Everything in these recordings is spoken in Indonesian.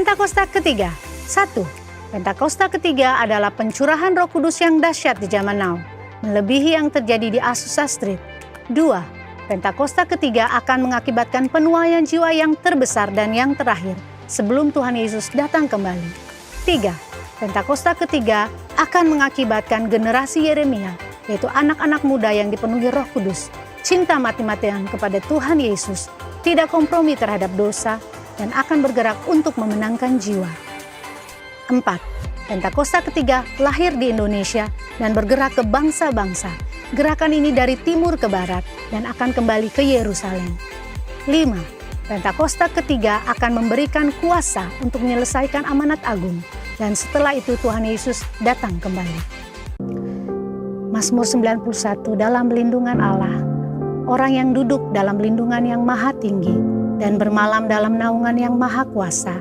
Pentakosta ketiga. 1. Pentakosta ketiga adalah pencurahan Roh Kudus yang dahsyat di zaman now, melebihi yang terjadi di Azusa Street. 2. Pentakosta ketiga akan mengakibatkan penuaian jiwa yang terbesar dan yang terakhir sebelum Tuhan Yesus datang kembali. 3. Pentakosta ketiga akan mengakibatkan generasi Yeremia, yaitu anak-anak muda yang dipenuhi Roh Kudus, cinta mati-matian kepada Tuhan Yesus, tidak kompromi terhadap dosa, dan akan bergerak untuk memenangkan jiwa. 4. Pentakosta ketiga lahir di Indonesia dan bergerak ke bangsa-bangsa. Gerakan ini dari timur ke barat dan akan kembali ke Yerusalem. 5. Pentakosta ketiga akan memberikan kuasa untuk menyelesaikan amanat agung, dan setelah itu Tuhan Yesus datang kembali. Mazmur 91, dalam lindungan Allah, orang yang duduk dalam lindungan yang maha tinggi dan bermalam dalam naungan yang maha kuasa,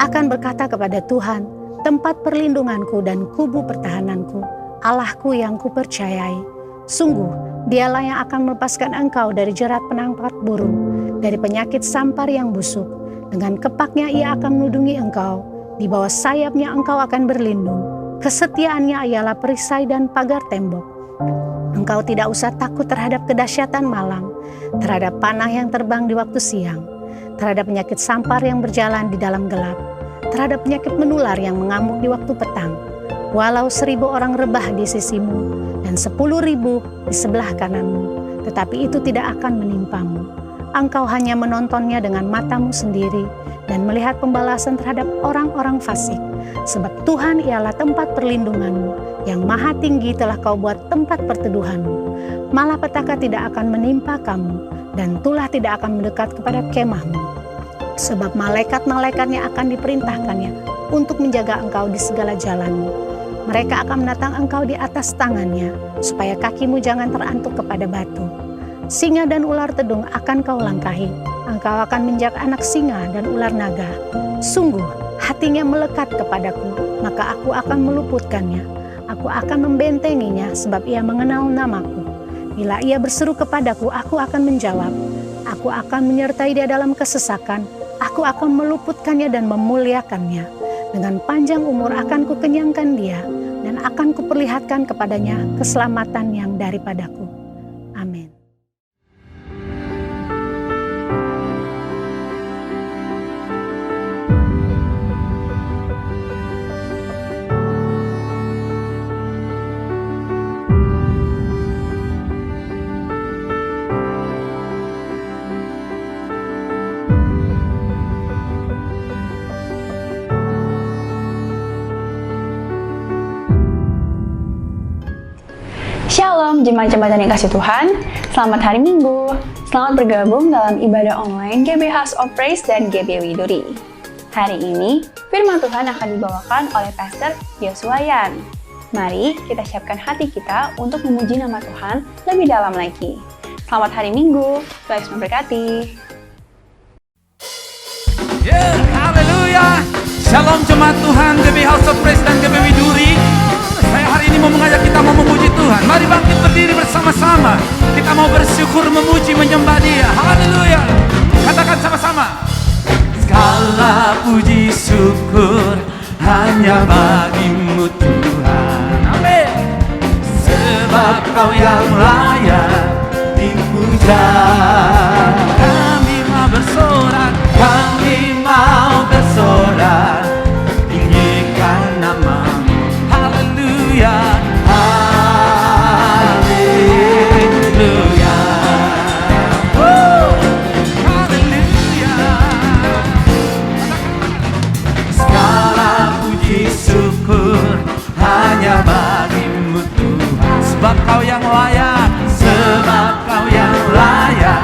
akan berkata kepada Tuhan, tempat perlindunganku dan kubu pertahananku, Allahku yang kupercayai. Sungguh, dialah yang akan melepaskan engkau dari jerat penangkap burung, dari penyakit sampar yang busuk. Dengan kepaknya ia akan melindungi engkau, di bawah sayapnya engkau akan berlindung. Kesetiaannya ialah perisai dan pagar tembok. Engkau tidak usah takut terhadap kedahsyatan malam, terhadap panah yang terbang di waktu siang, terhadap penyakit sampar yang berjalan di dalam gelap, terhadap penyakit menular yang mengamuk di waktu petang. Walau 1000 orang rebah di sisimu dan 10.000 di sebelah kananmu, tetapi itu tidak akan menimpamu. Engkau hanya menontonnya dengan matamu sendiri dan melihat pembalasan terhadap orang-orang fasik. Sebab Tuhan ialah tempat perlindunganmu, yang maha tinggi telah kau buat tempat perteduhanmu. Malapetaka tidak akan menimpa kamu, dan tulah tidak akan mendekat kepada kemahmu. Sebab malaikat-malaikatnya akan diperintahkannya untuk menjaga engkau di segala jalanmu. Mereka akan menatang engkau di atas tangannya, supaya kakimu jangan terantuk kepada batu. Singa dan ular tedung akan kau langkahi. Engkau akan menjak anak singa dan ular naga. Sungguh, hatinya melekat kepadaku, maka aku akan meluputkannya. Aku akan membentenginya, sebab ia mengenal namaku. Bila ia berseru kepadaku, aku akan menjawab. Aku akan menyertai dia dalam kesesakan. Aku akan meluputkannya dan memuliakannya. Dengan panjang umur akan kukenyangkan dia, dan akan kuperlihatkan kepadanya keselamatan yang daripadaku. Amin. Shalom jemaat-jemaat yang dikasih Tuhan, selamat hari Minggu. Selamat bergabung dalam ibadah online GB House of Praise dan GB Widuri. Hari ini, firman Tuhan akan dibawakan oleh Pastor Yosua Yan. Mari kita siapkan hati kita untuk memuji nama Tuhan lebih dalam lagi. Selamat hari Minggu, Tuhan Yesus memberkati. Haleluya. Shalom jemaat Tuhan GB House of Praise dan GB Widuri. Saya hari ini mau mengajak kita mau memuji Tuhan. Mari bangkit berdiri bersama-sama. Kita mau bersyukur, memuji, menyembah Dia. Haleluya. Katakan sama-sama. Segala puji syukur hanya bagi-Mu Tuhan. Amin. Sebab Kau yang layak dipuja. Kami mau bersorak, kami mau bersorak, tinggikan nama-Mu. Haleluya, haleluya, haleluya. Segala puji syukur hanya bagi-Mu Tuhan. Sebab Kau yang layak, sebab Kau yang layak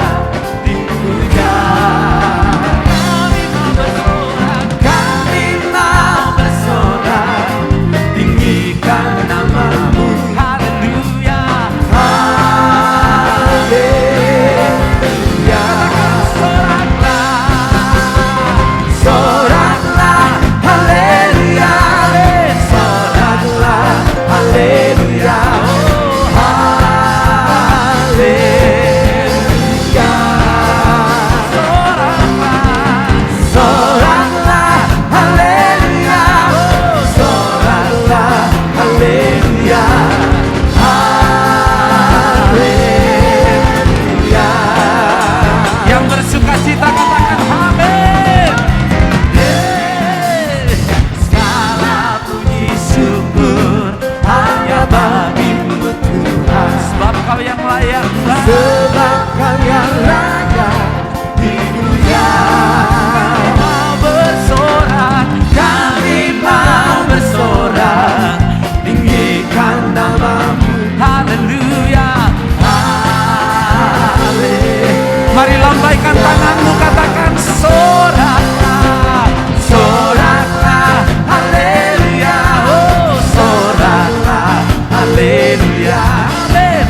Mari lambaikan tanganmu, katakan soraklah, soraklah, haleluya. Oh, soraklah, haleluya. Amin,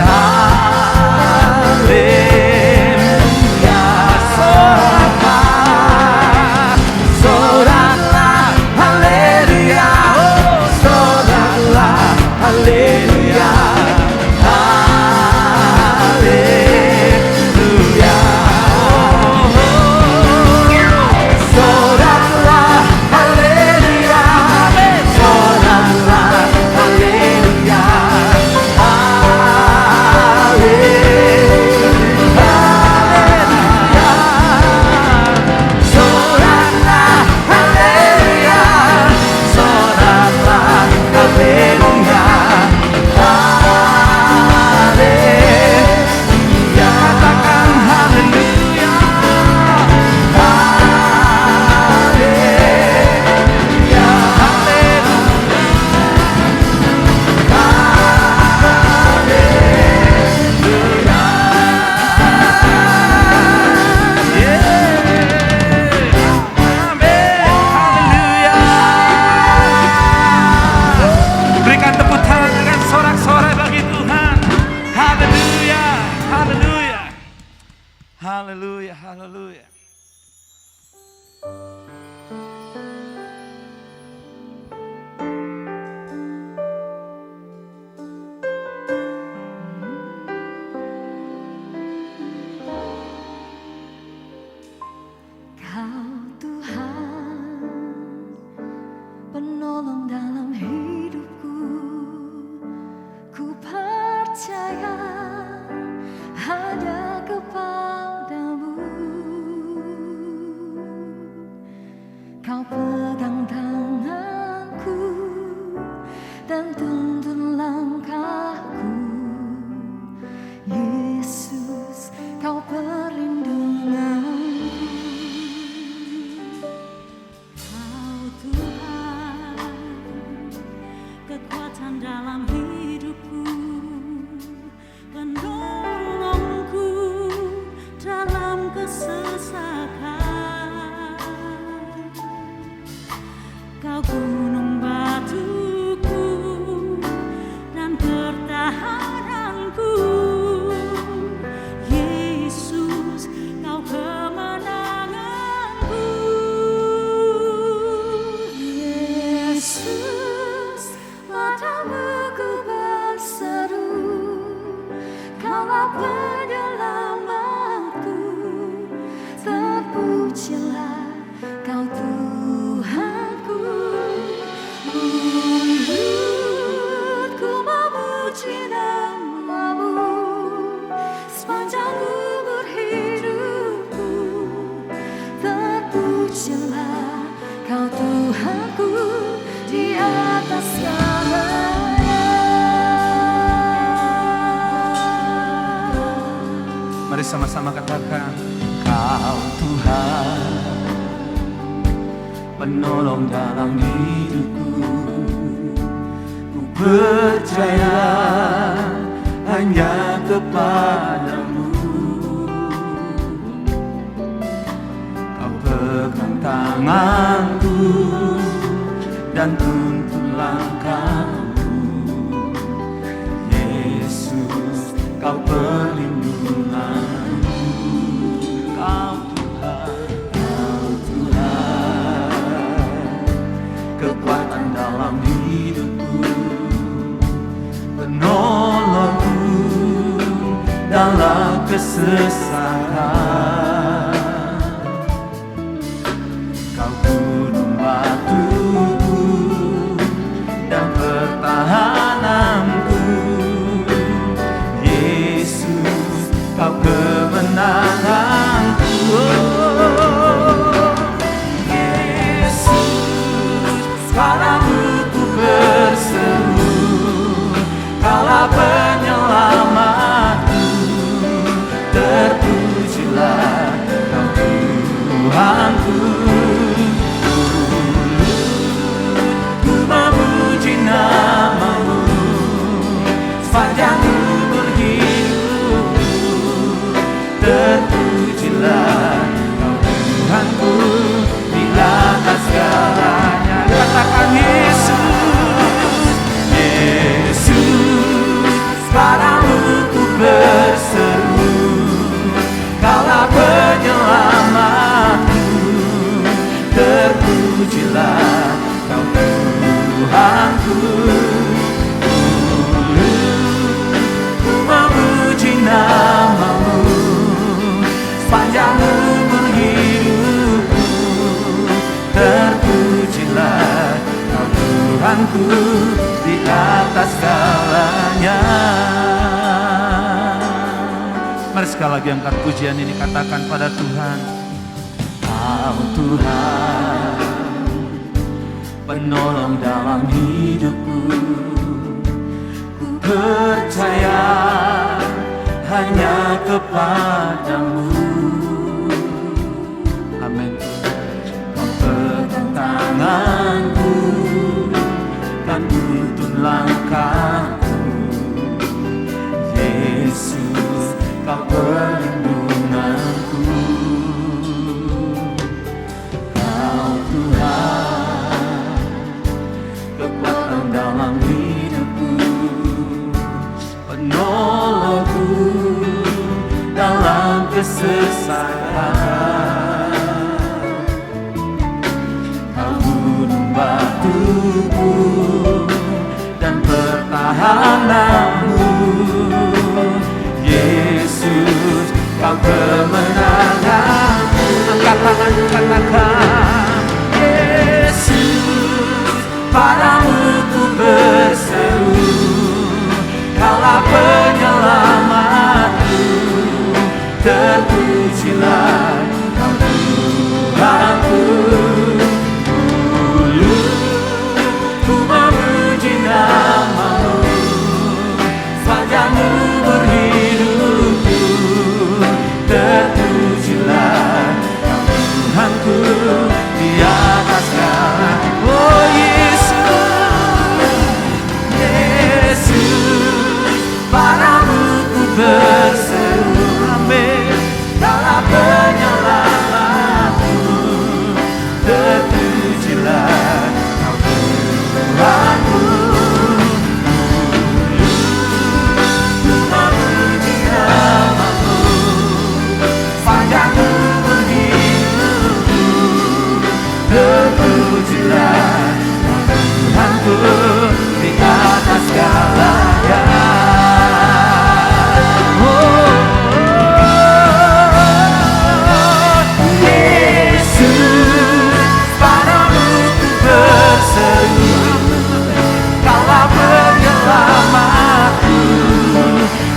haleluya. Soraklah, soraklah, haleluya. Oh, soraklah, haleluya. Haleluya, haleluya. Kau Tuhan, penolong dalam hidupku. Ku percaya hanya kepadamu. Kau pegang tanganku dan tuntun langkahku. Yesus, kau perlindunganku. Kau Tuhan, kekuatan dalam hidupku, penolongku dalam kesesakan. Kau gunung batuku dan pertahananku. Yesus, kau kemenanganku. Yesus, padamu ku berseru, Kaulah penyelamatku. Terpujilah Kau Tuhanku. Mulutku memuji nama-Mu sepanjang umur hidupku. Terpujilah Kau Tuhanku di atas segalanya. Mari sama-sama katakan, Kau Tuhan, penolong dalam hidupku. Ku percaya hanya kepadamu. Kau pegang tanganku dan tuntun langkahku. Yesus, kau perlindunganku. Kau Tuhan, kekuatan dalam hidupku, penolongku dalam kesesakan. Kau gunung batuku dan pertahananku. Yesus, kau kemenanganku. Padamu ku berseru, Kaulah penyelamatku. Terpujilah terpujilah Kau Tuhanku. Ku memuji nama-Mu sepanjang umur hidupku. Terpujilah Kau Tuhanku di atas segalanya. Mari sekali lagi angkat pujian ini, katakan pada Tuhan. Kau Tuhan, penolong dalam hidupku. Ku percaya hanya kepadamu. Amin. Kau pegang tanganku dan tuntun langkahku. Yesus, Kau perlindunganku. Kau Tuhan, kekuatan dalam hidupku, penolongku dalam kesesakan. Kau gunung batuku dan pertahananmu. Yesus, Kau kemenanganku. Angkat tangan, katakan, Yesus, padamu ku berseru. Kaulah penyelamatku. Terpujilah Kau Tuhanku. Dulu ku memuji nama-Mu sepanjang umur hidupku. Terpujilah Kau Tuhanku di atas segala. Oh Yesus, Yesus, padamu ku berseru. Amin. Dalam penyelamatku. Terpujilah Kau Tuhanku. Terpujilah Tuhanku di atas segalanya. Yesus, padamu ku berseru. Kaulah penyelamatku.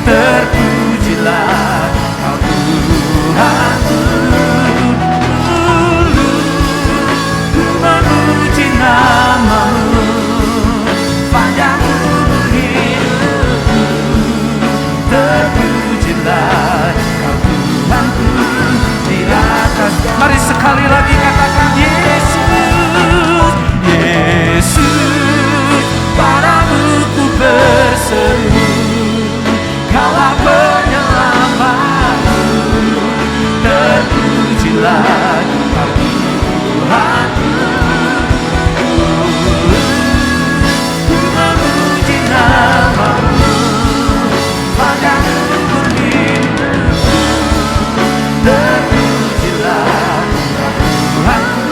Terpujilah Kau Tuhanku. Nama-Mu sepanjang umur hidupku. Terpujilah Kau Tuhanku di atas. Mari sekali lagi katakan, Yesus, Yesus, padamu ku berseru. Kaulah penyelamatku. Terpujilah Kau Tuhanku. Nama-Mu sepanjang umur hidupku. Terpujilah Tuhanku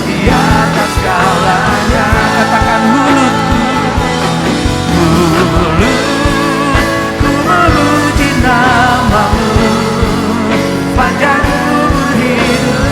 di atas segalanya. Katakan mulutku, mulutku memuji nama-Mu sepanjang umur hidupku.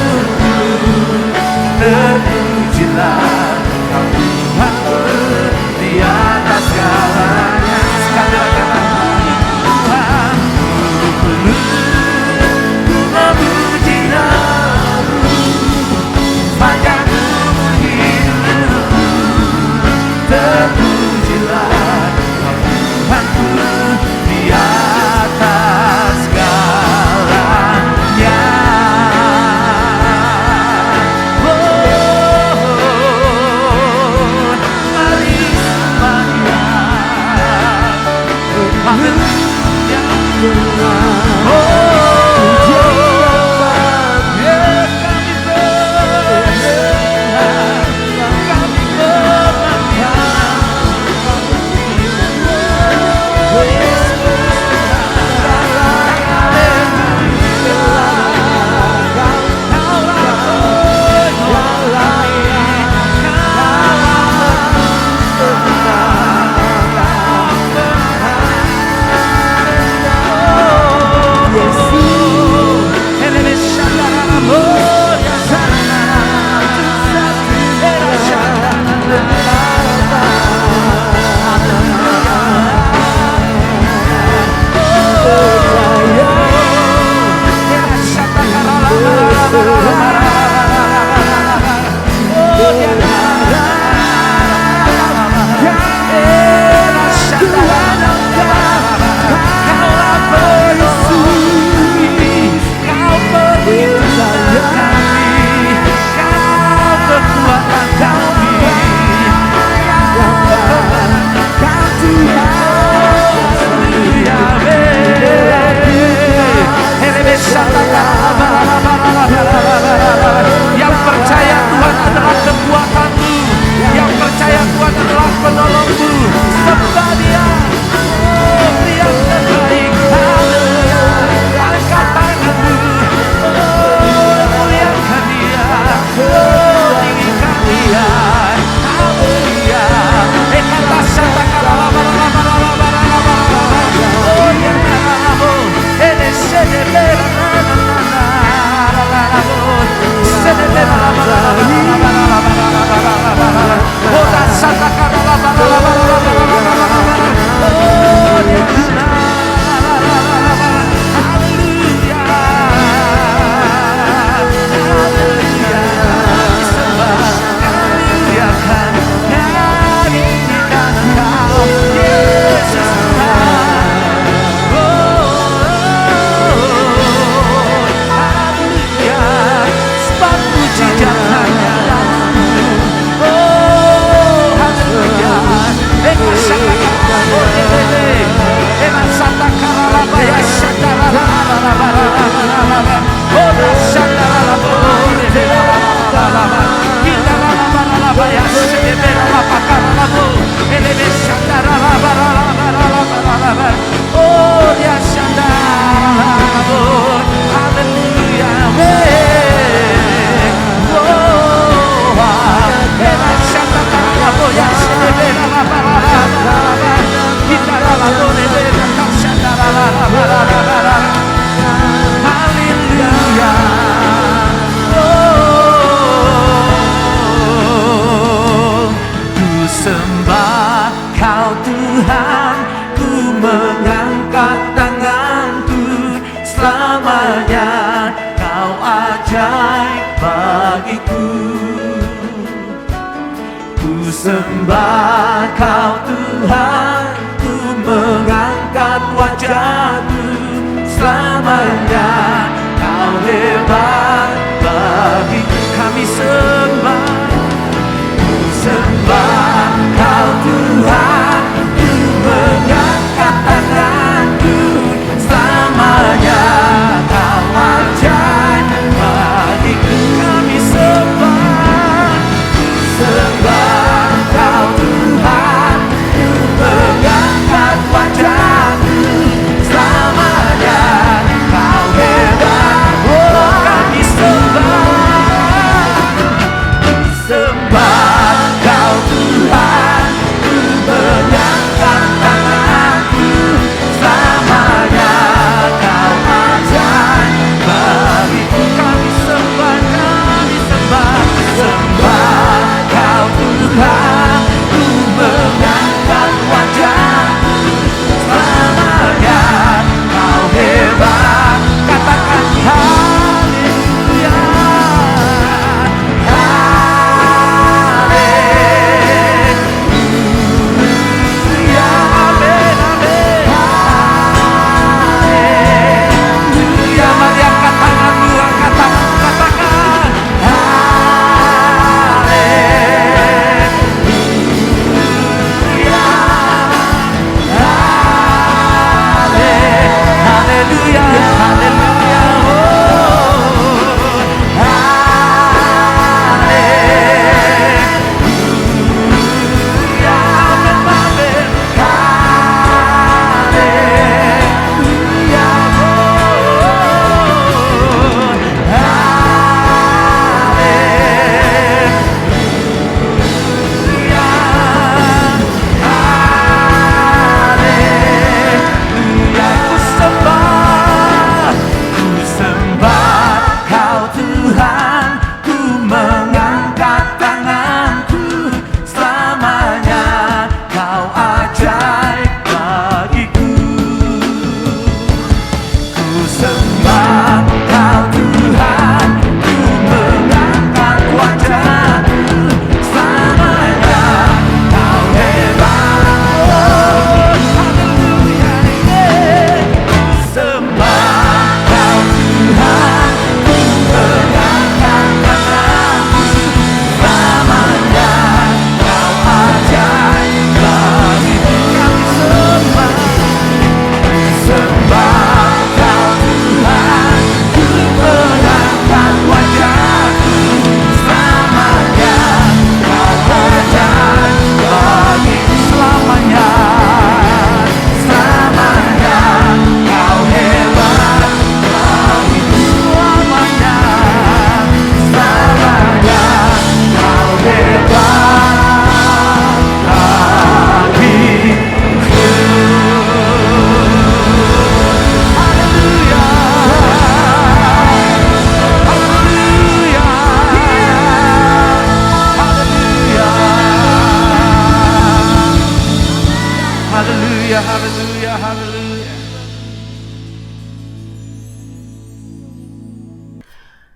Yang percaya Tuhan adalah kekuatanmu, yang percaya Tuhan adalah penolongmu, sembah Dia. Oh, Dia terbaik. Haleluya. Angkat tanganmu. Oh, muliakan Dia. Oh, tinggikan Dia. Haleluya. Kata santa karala barala barala barala barala. Oh, ya karala. Ele sede bela na na na na. Sembah Kau Tuhan, ku mengangkat wajahku selamanya. Kau hebat bagiku, kami sembah. Ku sembah Kau Tuhan, ku mengangkat tanganku selamanya. Kau ajaib bagiku, kami sembah. Sembah Kau Tuhan, ku mengangkat wajahku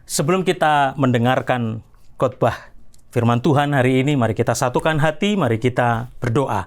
Sebelum kita mendengarkan khotbah firman Tuhan hari ini, mari kita satukan hati, mari kita berdoa.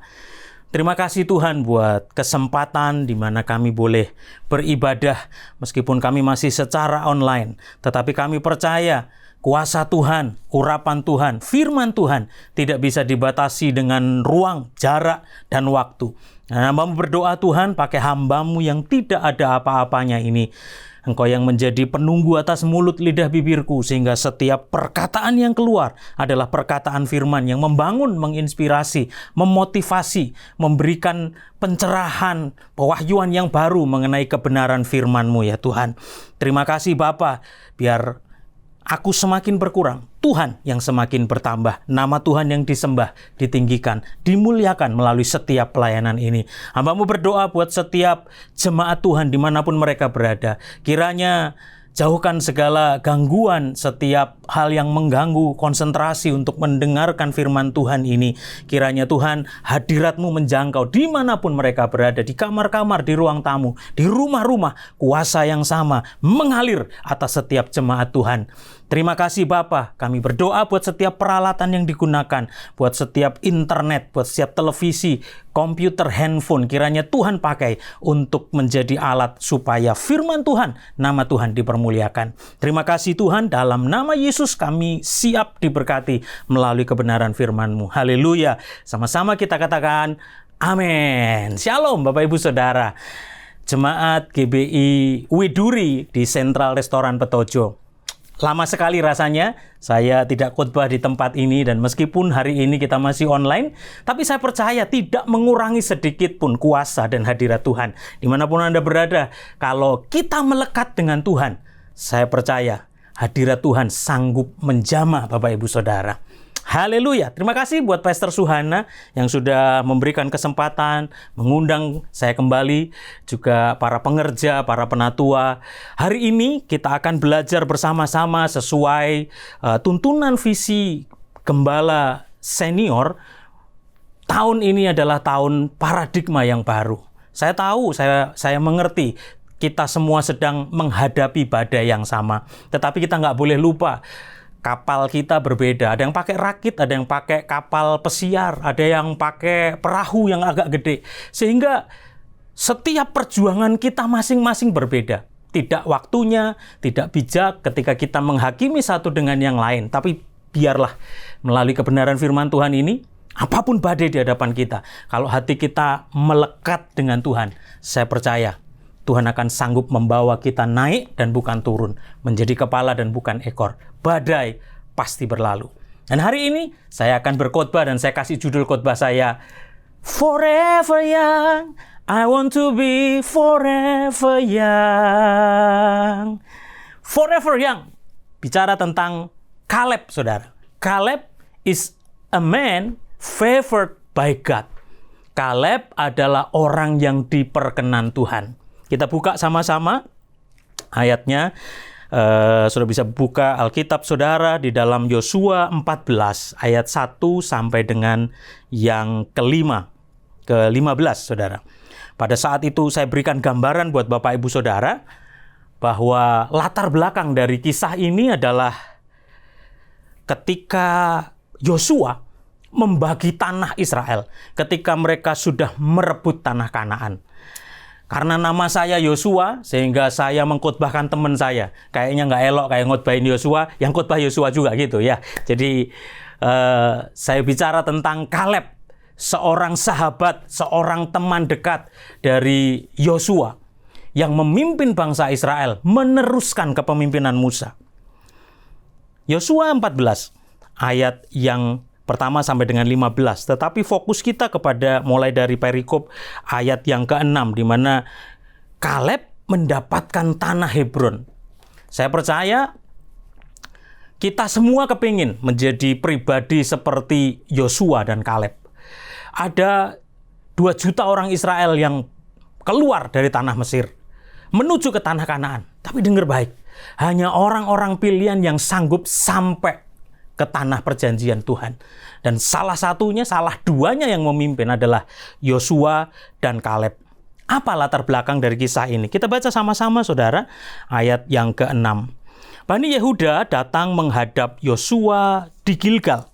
Terima kasih Tuhan buat kesempatan di mana kami boleh beribadah meskipun kami masih secara online. Tetapi kami percaya kuasa Tuhan, urapan Tuhan, firman Tuhan tidak bisa dibatasi dengan ruang, jarak, dan waktu. Nah, hamba-Mu berdoa Tuhan pakai hamba-Mu yang tidak ada apa-apanya ini. Engkau yang menjadi penunggu atas mulut lidah bibirku, sehingga setiap perkataan yang keluar adalah perkataan firman yang membangun, menginspirasi, memotivasi, memberikan pencerahan, pewahyuan yang baru mengenai kebenaran firman-Mu ya Tuhan. Terima kasih Bapa, biar aku semakin berkurang, Tuhan yang semakin bertambah, nama Tuhan yang disembah, ditinggikan, dimuliakan melalui setiap pelayanan ini. Hamba-Mu berdoa buat setiap jemaat Tuhan dimanapun mereka berada. Kiranya jauhkan segala gangguan, setiap hal yang mengganggu konsentrasi untuk mendengarkan firman Tuhan ini. Kiranya Tuhan hadirat-Mu menjangkau dimanapun mereka berada, di kamar-kamar, di ruang tamu, di rumah-rumah. Kuasa yang sama mengalir atas setiap jemaat Tuhan. Terima kasih Bapa, kami berdoa buat setiap peralatan yang digunakan, buat setiap internet, buat setiap televisi, komputer, handphone. Kiranya Tuhan pakai untuk menjadi alat supaya firman Tuhan, nama Tuhan dipermuliakan. Terima kasih Tuhan, dalam nama Yesus kami siap diberkati melalui kebenaran firman-Mu. Haleluya. Sama-sama kita katakan amin. Shalom Bapak Ibu Saudara. Jemaat GBI Widuri di Sentral Restoran Petojo. Lama sekali rasanya saya tidak khotbah di tempat ini, dan meskipun hari ini kita masih online, tapi saya percaya tidak mengurangi sedikit pun kuasa dan hadirat Tuhan. Dimanapun Anda berada, kalau kita melekat dengan Tuhan, saya percaya hadirat Tuhan sanggup menjamah Bapak Ibu Saudara. Haleluya. Terima kasih buat Pastor Suhana yang sudah memberikan kesempatan mengundang saya kembali, juga para pengerja, para penatua. Hari ini kita akan belajar bersama-sama sesuai tuntunan visi Gembala Senior. Tahun ini adalah tahun paradigma yang baru. Saya tahu, saya mengerti kita semua sedang menghadapi badai yang sama. Tetapi kita nggak boleh lupa, kapal kita berbeda. Ada yang pakai rakit, ada yang pakai kapal pesiar, ada yang pakai perahu yang agak gede. Sehingga setiap perjuangan kita masing-masing berbeda. Tidak waktunya, tidak bijak ketika kita menghakimi satu dengan yang lain. Tapi biarlah melalui kebenaran firman Tuhan ini, apapun badai di hadapan kita, kalau hati kita melekat dengan Tuhan, saya percaya Tuhan akan sanggup membawa kita naik dan bukan turun, menjadi kepala dan bukan ekor. Badai pasti berlalu. Dan hari ini saya akan berkhotbah, dan saya kasih judul khotbah saya, Forever Young, I want to be forever young. Forever Young, bicara tentang Caleb, saudara. Caleb is a man favored by God. Caleb adalah orang yang diperkenan Tuhan. Kita buka sama-sama ayatnya. Sudah bisa buka Alkitab saudara di dalam Yosua 14 ayat 1 sampai dengan yang ke-15 saudara. Pada saat itu saya berikan gambaran buat Bapak Ibu Saudara bahwa latar belakang dari kisah ini adalah ketika Yosua membagi tanah Israel, ketika mereka sudah merebut tanah Kanaan. Karena nama saya Yosua, sehingga saya mengkhotbahkan teman saya. Kayaknya nggak elok kayak ngotbahin Yosua, yang khotbah Yosua juga gitu ya. Jadi saya bicara tentang Caleb, seorang sahabat, seorang teman dekat dari Yosua yang memimpin bangsa Israel meneruskan kepemimpinan Musa. Yosua 14 ayat yang pertama sampai dengan 15. Tetapi fokus kita kepada mulai dari perikop ayat yang ke-6, di mana Caleb mendapatkan tanah Hebron. Saya percaya kita semua kepingin menjadi pribadi seperti Yosua dan Caleb. Ada 2 juta orang Israel yang keluar dari tanah Mesir menuju ke tanah Kanaan. Tapi dengar baik, hanya orang-orang pilihan yang sanggup sampai ke tanah perjanjian Tuhan. Dan salah duanya yang memimpin adalah Yosua dan Caleb. Apa latar belakang dari kisah ini? Kita baca sama-sama saudara, ayat yang ke-6. Bani Yehuda datang menghadap Yosua di Gilgal.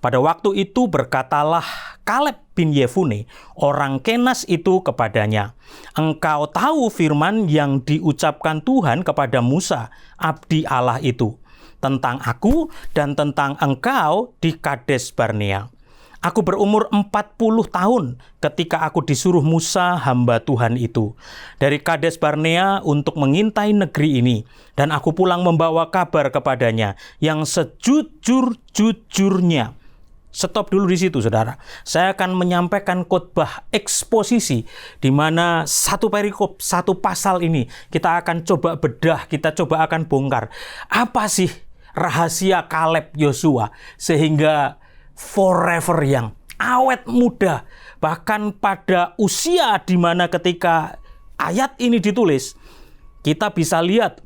Pada waktu itu berkatalah Kaleb bin Yefune, orang Kenas itu kepadanya, "Engkau tahu firman yang diucapkan Tuhan kepada Musa, abdi Allah itu, tentang aku dan tentang engkau di Kades Barnea. Aku berumur 40 tahun ketika aku disuruh Musa hamba Tuhan itu dari Kades Barnea untuk mengintai negeri ini. Dan aku pulang membawa kabar kepadanya yang sejujur-jujurnya." Stop dulu di situ, saudara. Saya akan menyampaikan khotbah eksposisi di mana satu perikop, satu pasal ini kita akan coba bedah, kita coba akan bongkar. Apa sih rahasia Kaleb Yosua sehingga forever young, awet muda, bahkan pada usia di mana ketika ayat ini ditulis, kita bisa lihat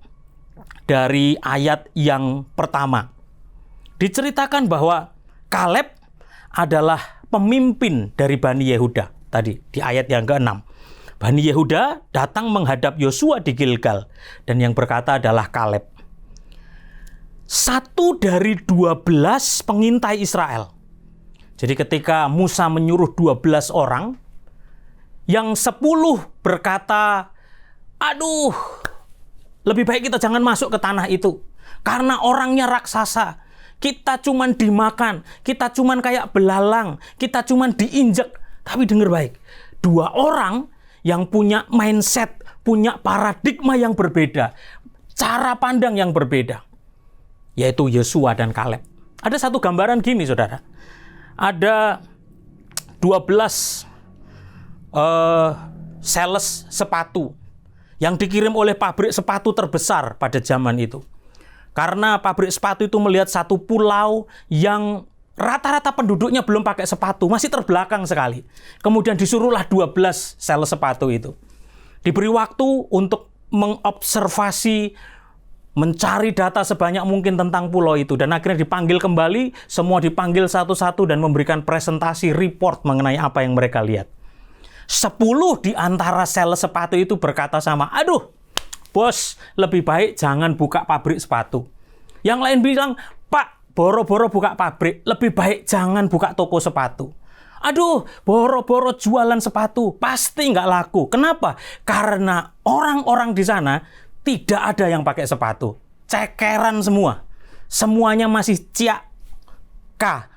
dari ayat yang pertama. Diceritakan bahwa Kaleb adalah pemimpin dari Bani Yehuda. Tadi di ayat yang ke-6. Bani Yehuda datang menghadap Yosua di Gilgal. Dan yang berkata adalah Kaleb. Satu dari 12 pengintai Israel. Jadi ketika Musa menyuruh 12 orang, yang 10 berkata, "Aduh, lebih baik kita jangan masuk ke tanah itu. Karena orangnya raksasa. Kita cuman dimakan, kita cuman kayak belalang, kita cuman diinjek." Tapi dengar baik, 2 orang yang punya mindset, punya paradigma yang berbeda, cara pandang yang berbeda, yaitu Yosua dan Kaleb. Ada satu gambaran gini, saudara. Ada 12 sales sepatu yang dikirim oleh pabrik sepatu terbesar pada zaman itu. Karena pabrik sepatu itu melihat satu pulau yang rata-rata penduduknya belum pakai sepatu, masih terbelakang sekali. Kemudian disuruhlah 12 sales sepatu itu. Diberi waktu untuk mengobservasi, mencari data sebanyak mungkin tentang pulau itu. Dan akhirnya dipanggil kembali, semua dipanggil satu-satu dan memberikan presentasi report mengenai apa yang mereka lihat. 10 di antara sales sepatu itu berkata sama, "Aduh, bos, lebih baik jangan buka pabrik sepatu." Yang lain bilang, "Pak, boro-boro buka pabrik, lebih baik jangan buka toko sepatu." "Aduh, boro-boro jualan sepatu, pasti nggak laku." Kenapa? Karena orang-orang di sana tidak ada yang pakai sepatu. Cekeran semua. Semuanya masih ciak-ka.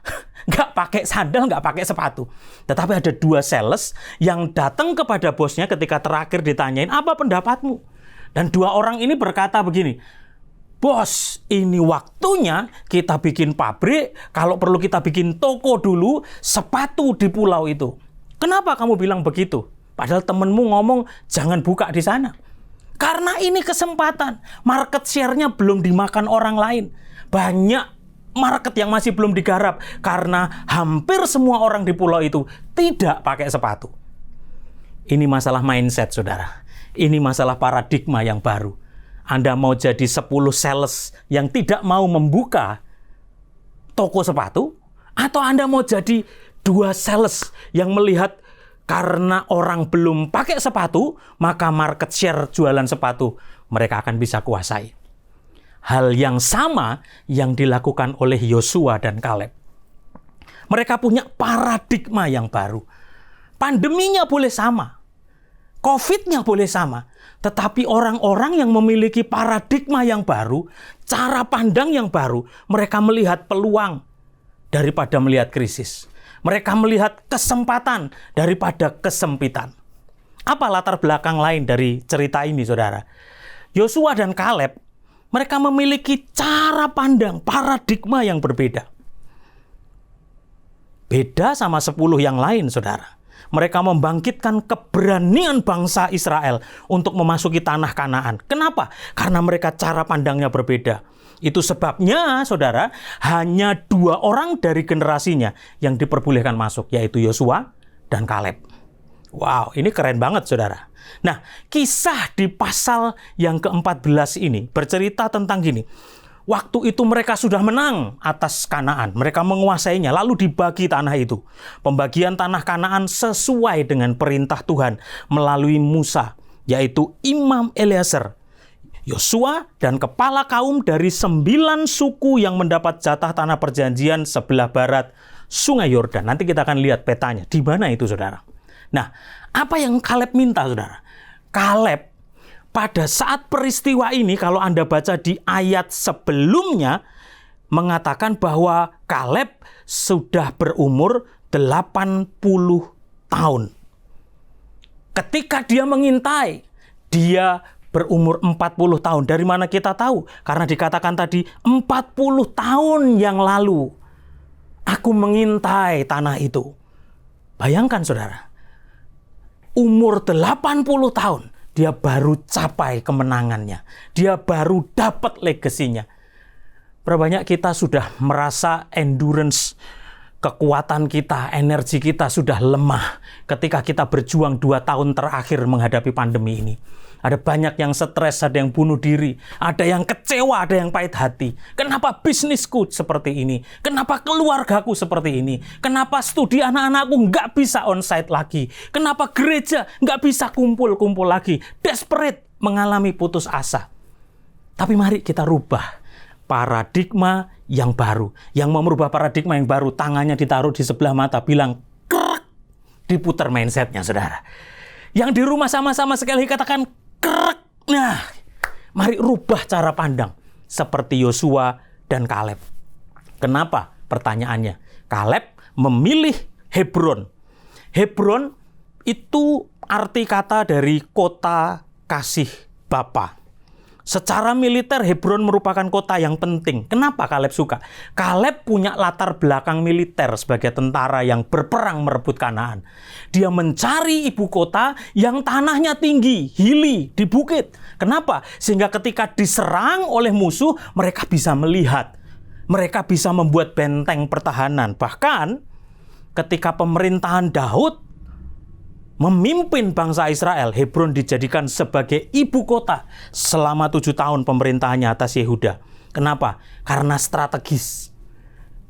Nggak pakai sandal, nggak pakai sepatu. Tetapi ada 2 sales yang datang kepada bosnya ketika terakhir ditanyain, "Apa pendapatmu?" Dan 2 orang ini berkata begini, "Bos, ini waktunya kita bikin pabrik, kalau perlu kita bikin toko dulu, sepatu di pulau itu." "Kenapa kamu bilang begitu? Padahal temenmu ngomong jangan buka di sana." "Karena ini kesempatan. Market share-nya belum dimakan orang lain. Banyak market yang masih belum digarap karena hampir semua orang di pulau itu tidak pakai sepatu." Ini masalah mindset, saudara. Ini masalah paradigma yang baru. Anda mau jadi 10 sales yang tidak mau membuka toko sepatu? Atau Anda mau jadi 2 sales yang melihat karena orang belum pakai sepatu, maka market share jualan sepatu mereka akan bisa kuasai. Hal yang sama yang dilakukan oleh Yosua dan Kaleb. Mereka punya paradigma yang baru. Pandeminya boleh sama. COVID-nya boleh sama, tetapi orang-orang yang memiliki paradigma yang baru, cara pandang yang baru, mereka melihat peluang daripada melihat krisis. Mereka melihat kesempatan daripada kesempitan. Apa latar belakang lain dari cerita ini, saudara? Yosua dan Kaleb, mereka memiliki cara pandang, paradigma yang berbeda. Beda sama 10 yang lain, saudara. Mereka membangkitkan keberanian bangsa Israel untuk memasuki tanah Kanaan. Kenapa? Karena mereka cara pandangnya berbeda. Itu sebabnya, saudara, hanya 2 orang dari generasinya yang diperbolehkan masuk, yaitu Yosua dan Kaleb. Wow, ini keren banget, saudara. Nah, kisah di pasal yang ke-14 ini bercerita tentang gini. Waktu itu mereka sudah menang atas Kanaan. Mereka menguasainya, lalu dibagi tanah itu. Pembagian tanah Kanaan sesuai dengan perintah Tuhan melalui Musa, yaitu Imam Eleazar, Yosua dan kepala kaum dari 9 suku yang mendapat jatah tanah perjanjian sebelah barat Sungai Yordan. Nanti kita akan lihat petanya. Di mana itu, saudara? Nah, apa yang Kaleb minta, saudara? Kaleb pada saat peristiwa ini, kalau Anda baca di ayat sebelumnya, mengatakan bahwa Kaleb sudah berumur 80 tahun. Ketika dia mengintai, dia berumur 40 tahun. Dari mana kita tahu? Karena dikatakan tadi 40 tahun yang lalu aku mengintai tanah itu. Bayangkan, saudara. Umur 80 tahun dia baru capai kemenangannya. Dia baru dapat legasinya. Berapa banyak kita sudah merasa endurance, kekuatan kita, energi kita sudah lemah ketika kita berjuang 2 tahun terakhir menghadapi pandemi ini. Ada banyak yang stres, ada yang bunuh diri, ada yang kecewa, ada yang pahit hati. Kenapa bisnisku seperti ini? Kenapa keluargaku seperti ini? Kenapa studi anak-anakku nggak bisa onsite lagi? Kenapa gereja nggak bisa kumpul-kumpul lagi? Desperate, mengalami putus asa. Tapi mari kita rubah paradigma yang baru. Yang mau merubah paradigma yang baru, tangannya ditaruh di sebelah mata, bilang, krek, diputar mindsetnya, saudara. Yang di rumah sama-sama sekali katakan, krek. Nah, mari rubah cara pandang. Seperti Yosua dan Kaleb. Kenapa? Pertanyaannya. Kaleb memilih Hebron. Hebron itu arti kata dari kota kasih Bapa. Secara militer, Hebron merupakan kota yang penting. Kenapa Kaleb suka? Kaleb punya latar belakang militer sebagai tentara yang berperang merebut Kanaan. Dia mencari ibu kota yang tanahnya tinggi, hilly, di bukit. Kenapa? Sehingga ketika diserang oleh musuh, mereka bisa melihat. Mereka bisa membuat benteng pertahanan. Bahkan ketika pemerintahan Daud memimpin bangsa Israel, Hebron dijadikan sebagai ibu kota selama 7 tahun pemerintahannya atas Yehuda. Kenapa? Karena strategis.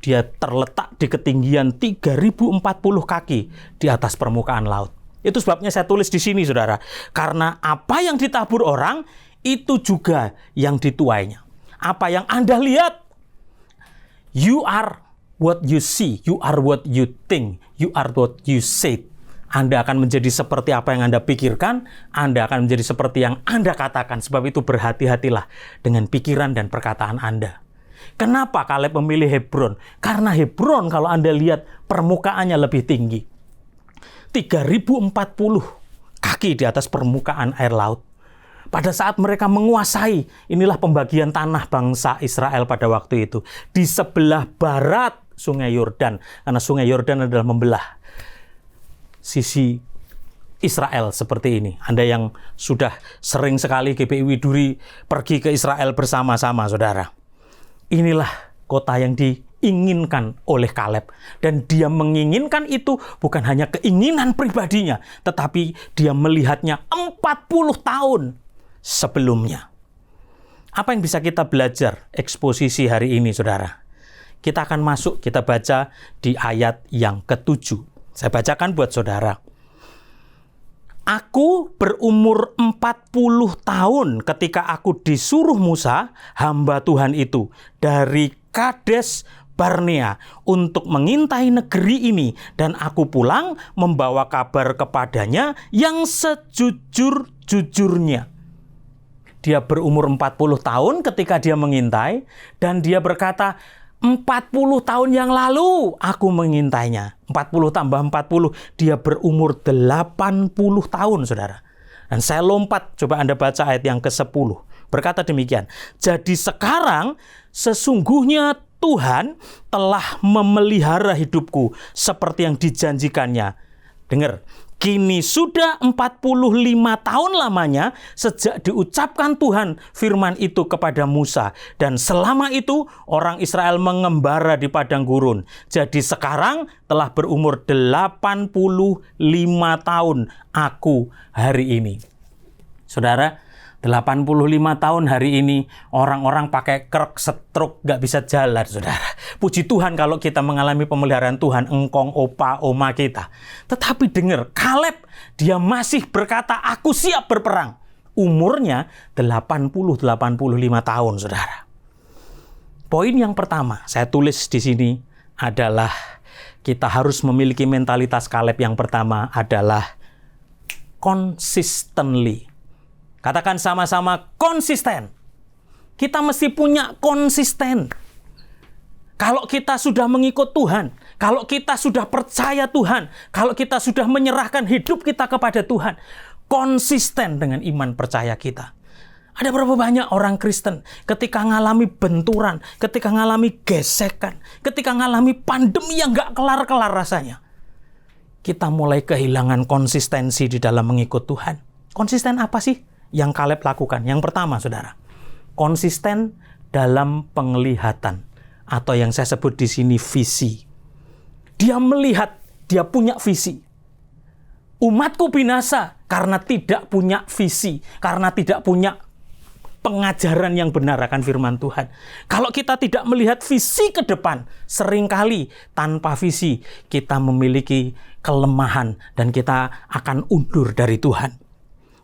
Dia terletak di ketinggian 3040 kaki di atas permukaan laut. Itu sebabnya saya tulis di sini, saudara. Karena apa yang ditabur orang, itu juga yang dituainya. Apa yang Anda lihat, you are what you see, you are what you think, you are what you say. Anda akan menjadi seperti apa yang Anda pikirkan, Anda akan menjadi seperti yang Anda katakan. Sebab itu berhati-hatilah dengan pikiran dan perkataan Anda. Kenapa Kaleb memilih Hebron? Karena Hebron kalau Anda lihat permukaannya lebih tinggi. 3040 kaki di atas permukaan air laut. Pada saat mereka menguasai, inilah pembagian tanah bangsa Israel pada waktu itu. Di sebelah barat Sungai Yordan. Karena Sungai Yordan adalah membelah sisi Israel seperti ini. Anda yang sudah sering sekali GBI Duri pergi ke Israel bersama-sama, saudara. Inilah kota yang diinginkan oleh Kaleb. Dan dia menginginkan itu bukan hanya keinginan pribadinya, tetapi dia melihatnya 40 tahun sebelumnya. Apa yang bisa kita belajar eksposisi hari ini, saudara? Kita akan masuk, kita baca di ayat yang ke-7. Saya bacakan buat saudara. Aku berumur 40 tahun ketika aku disuruh Musa, hamba Tuhan itu, dari Kades Barnea untuk mengintai negeri ini. Dan aku pulang membawa kabar kepadanya yang sejujur-jujurnya. Dia berumur 40 tahun ketika dia mengintai. Dan dia berkata, 40 tahun yang lalu aku mengintainya. 40 tambah 40, dia berumur 80 tahun, saudara. Dan saya lompat, coba Anda baca ayat yang ke-10. Berkata demikian, jadi sekarang sesungguhnya Tuhan telah memelihara hidupku seperti yang dijanjikannya. Dengar, kini sudah 45 tahun lamanya sejak diucapkan Tuhan firman itu kepada Musa. Dan selama itu orang Israel mengembara di padang gurun. Jadi sekarang telah berumur 85 tahun aku hari ini. Saudara, 85 tahun hari ini orang-orang pakai krek, stroke, gak bisa jalan, saudara. Puji Tuhan kalau kita mengalami pemeliharaan Tuhan, engkong, opa, oma kita. Tetapi dengar, Kaleb, dia masih berkata, aku siap berperang. Umurnya 80-85 tahun, saudara. Poin yang pertama saya tulis di sini adalah kita harus memiliki mentalitas Kaleb. Yang pertama adalah consistently. Katakan sama-sama, konsisten. Kita mesti punya konsisten. Kalau kita sudah mengikut Tuhan, kalau kita sudah percaya Tuhan, kalau kita sudah menyerahkan hidup kita kepada Tuhan, konsisten dengan iman percaya kita. Ada berapa banyak orang Kristen ketika ngalami benturan, ketika ngalami gesekan, ketika ngalami pandemi yang gak kelar-kelar rasanya, kita mulai kehilangan konsistensi di dalam mengikut Tuhan. Konsisten apa sih yang Kaleb lakukan? Yang pertama, saudara, konsisten dalam penglihatan, atau yang saya sebut di sini visi. Dia melihat, dia punya visi. Umatku binasa karena tidak punya visi, karena tidak punya pengajaran yang benar akan firman Tuhan. Kalau kita tidak melihat visi ke depan, seringkali tanpa visi kita memiliki kelemahan dan kita akan undur dari Tuhan.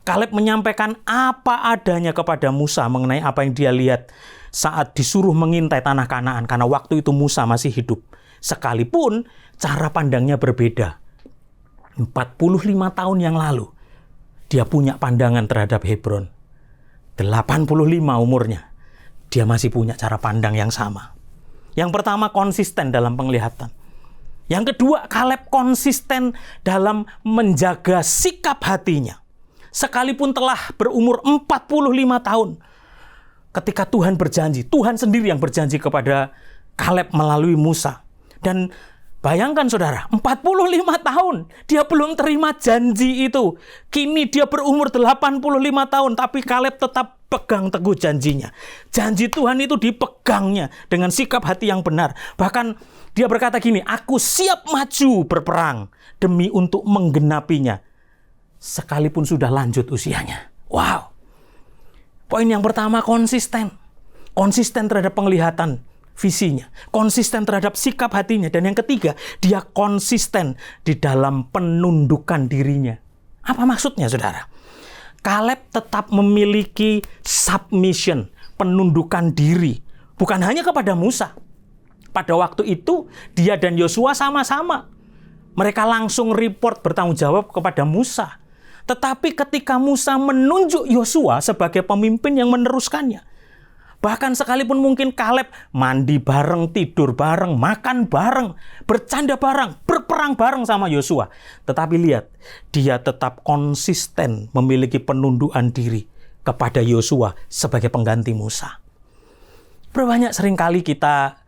Kaleb menyampaikan apa adanya kepada Musa mengenai apa yang dia lihat saat disuruh mengintai tanah Kanaan, karena waktu itu Musa masih hidup. Sekalipun cara pandangnya berbeda. 45 tahun yang lalu, dia punya pandangan terhadap Hebron. 85 umurnya, dia masih punya cara pandang yang sama. Yang pertama, konsisten dalam penglihatan. Yang kedua, Kaleb konsisten dalam menjaga sikap hatinya. Sekalipun telah berumur 45 tahun, ketika Tuhan berjanji, Tuhan sendiri yang berjanji kepada Kaleb melalui Musa. Dan bayangkan saudara, 45 tahun dia belum terima janji itu. Kini dia berumur 85 tahun, tapi Kaleb tetap pegang teguh janjinya. Janji Tuhan itu dipegangnya dengan sikap hati yang benar. Bahkan dia berkata gini, aku siap maju berperang demi untuk menggenapinya, sekalipun sudah lanjut usianya. Wow. Poin yang pertama, konsisten. Konsisten terhadap penglihatan visinya, konsisten terhadap sikap hatinya, dan yang ketiga, dia konsisten di dalam penundukan dirinya. Apa maksudnya, saudara? Kaleb tetap memiliki submission, penundukan diri, bukan hanya kepada Musa. Pada waktu itu, dia dan Yosua sama-sama. Mereka langsung report bertanggung jawab kepada Musa. Tetapi ketika Musa menunjuk Yosua sebagai pemimpin yang meneruskannya, bahkan sekalipun mungkin Kaleb mandi bareng, tidur bareng, makan bareng, bercanda bareng, berperang bareng sama Yosua. Tetapi lihat, dia tetap konsisten memiliki penundukan diri kepada Yosua sebagai pengganti Musa. Berbanyak seringkali kita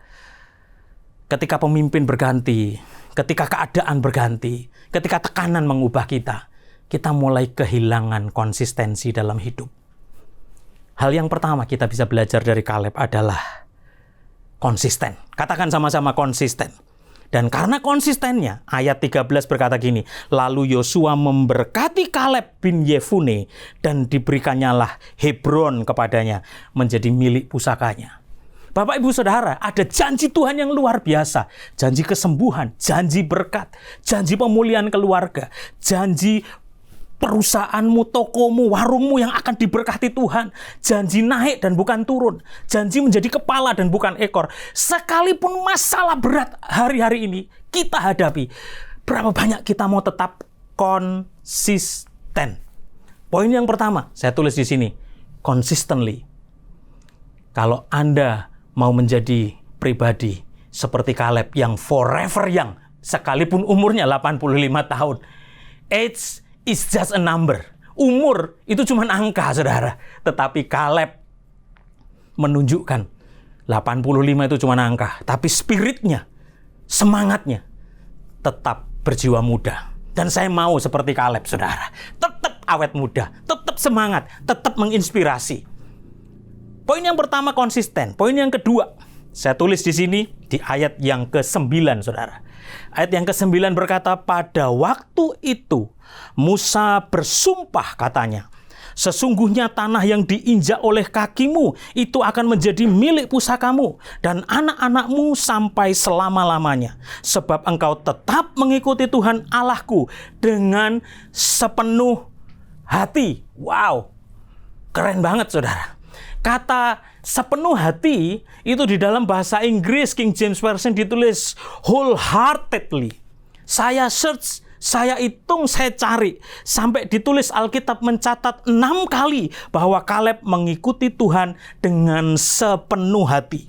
ketika pemimpin berganti, ketika keadaan berganti, ketika tekanan mengubah kita mulai kehilangan konsistensi dalam hidup. Hal yang pertama kita bisa belajar dari Kaleb adalah konsisten. Katakan sama-sama, konsisten. Dan karena konsistennya, ayat 13 berkata gini, lalu Yosua memberkati Kaleb bin Yefune dan diberikannya Hebron kepadanya menjadi milik pusakanya. Bapak, Ibu, Saudara, ada janji Tuhan yang luar biasa. Janji kesembuhan, janji berkat, janji pemulihan keluarga, janji perusahaanmu, tokomu, warungmu yang akan diberkati Tuhan. Janji naik dan bukan turun. Janji menjadi kepala dan bukan ekor. Sekalipun masalah berat hari-hari ini kita hadapi, berapa banyak kita mau tetap konsisten? Poin yang pertama, saya tulis di sini, consistently. Kalau Anda mau menjadi pribadi seperti Kaleb yang forever young, sekalipun umurnya 85 tahun, age is just a number. Umur itu cuma angka, saudara. Tetapi Kaleb menunjukkan 85 itu cuma angka. Tapi spiritnya, semangatnya tetap berjiwa muda. Dan saya mau seperti Kaleb, saudara. Tetap awet muda, tetap semangat, tetap menginspirasi. Poin yang pertama, konsisten. Poin yang kedua, saya tulis di sini di ayat yang ke-9, saudara. Ayat yang ke-9 berkata, pada waktu itu Musa bersumpah, katanya, sesungguhnya tanah yang diinjak oleh kakimu itu akan menjadi milik pusakamu dan anak-anakmu sampai selama-lamanya. Sebab engkau tetap mengikuti Tuhan Allahku dengan sepenuh hati. Wow. Keren banget, saudara. Kata sepenuh hati itu di dalam bahasa Inggris King James Version ditulis wholeheartedly. Saya search, saya hitung, saya cari. Sampai ditulis Alkitab mencatat 6 kali bahwa Kaleb mengikuti Tuhan dengan sepenuh hati.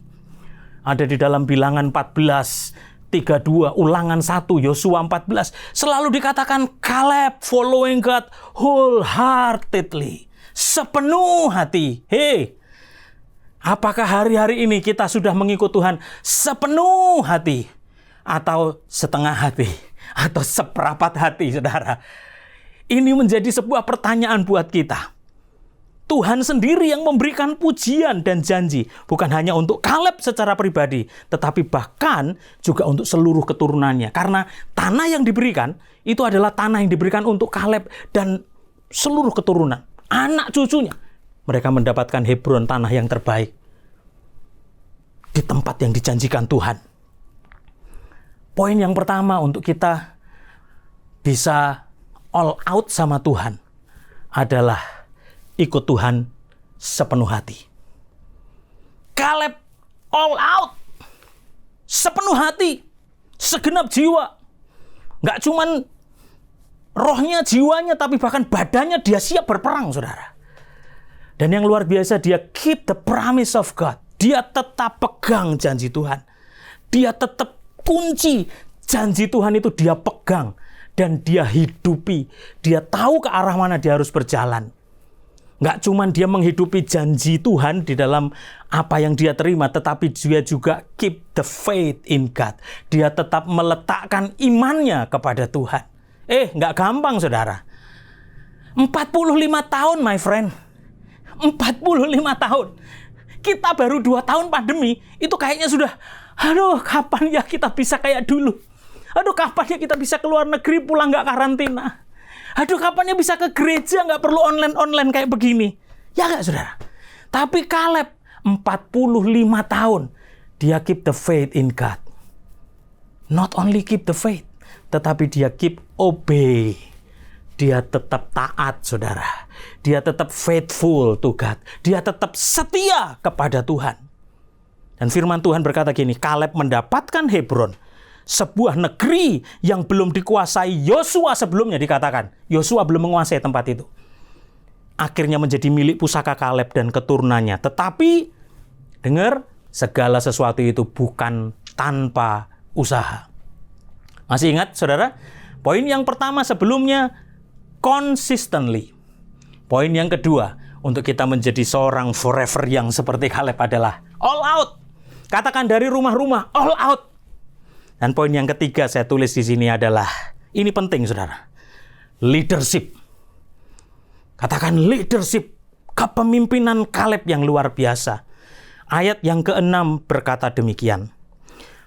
Ada di dalam Bilangan 14, 32, Ulangan 1, Yosua 14. Selalu dikatakan Kaleb following God wholeheartedly. Sepenuh hati. Hei, apakah hari-hari ini kita sudah mengikut Tuhan sepenuh hati? Atau setengah hati? Atau seperapat hati, saudara? Ini menjadi sebuah pertanyaan buat kita. Tuhan sendiri yang memberikan pujian dan janji. Bukan hanya untuk Kaleb secara pribadi, tetapi bahkan juga untuk seluruh keturunannya. Karena tanah yang diberikan, itu adalah tanah yang diberikan untuk Kaleb dan seluruh keturunan. Anak cucunya. Mereka mendapatkan Hebron, tanah yang terbaik. Di tempat yang dijanjikan Tuhan. Poin yang pertama untuk kita bisa all out sama Tuhan adalah ikut Tuhan sepenuh hati. Kaleb all out. Sepenuh hati. Segenap jiwa. Nggak cuman rohnya, jiwanya, tapi bahkan badannya dia siap berperang, saudara. Dan yang luar biasa, dia keep the promise of God. Dia tetap pegang janji Tuhan. Dia tetap kunci janji Tuhan itu dia pegang. Dan dia hidupi. Dia tahu ke arah mana dia harus berjalan. Nggak cuman dia menghidupi janji Tuhan di dalam apa yang dia terima, tetapi dia juga keep the faith in God. Dia tetap meletakkan imannya kepada Tuhan. Nggak gampang, saudara. 45 tahun, my friend. 45 tahun. Kita baru 2 tahun pandemi, itu kayaknya sudah, aduh, kapan ya kita bisa kayak dulu? Aduh, kapan ya kita bisa keluar negeri, pulang nggak karantina? Aduh, kapan ya bisa ke gereja, nggak perlu online-online kayak begini? Ya nggak, saudara? Tapi Kaleb, 45 tahun, dia keep the faith in God. Not only keep the faith, tetapi dia keep obey. Dia tetap taat, saudara. Dia tetap faithful to God. Dia tetap setia kepada Tuhan. Dan firman Tuhan berkata gini, Kaleb mendapatkan Hebron, sebuah negeri yang belum dikuasai Yosua sebelumnya, dikatakan. Yosua belum menguasai tempat itu. Akhirnya menjadi milik pusaka Kaleb dan keturunannya. Tetapi, dengar, segala sesuatu itu bukan tanpa usaha. Masih ingat, saudara? Poin yang pertama sebelumnya, consistently. Poin yang kedua, untuk kita menjadi seorang forever yang seperti Kaleb adalah all out. Katakan dari rumah-rumah, all out. Dan poin yang ketiga saya tulis di sini adalah, ini penting, saudara. Leadership. Katakan leadership. Kepemimpinan Kaleb yang luar biasa. Ayat yang ke-6 berkata demikian.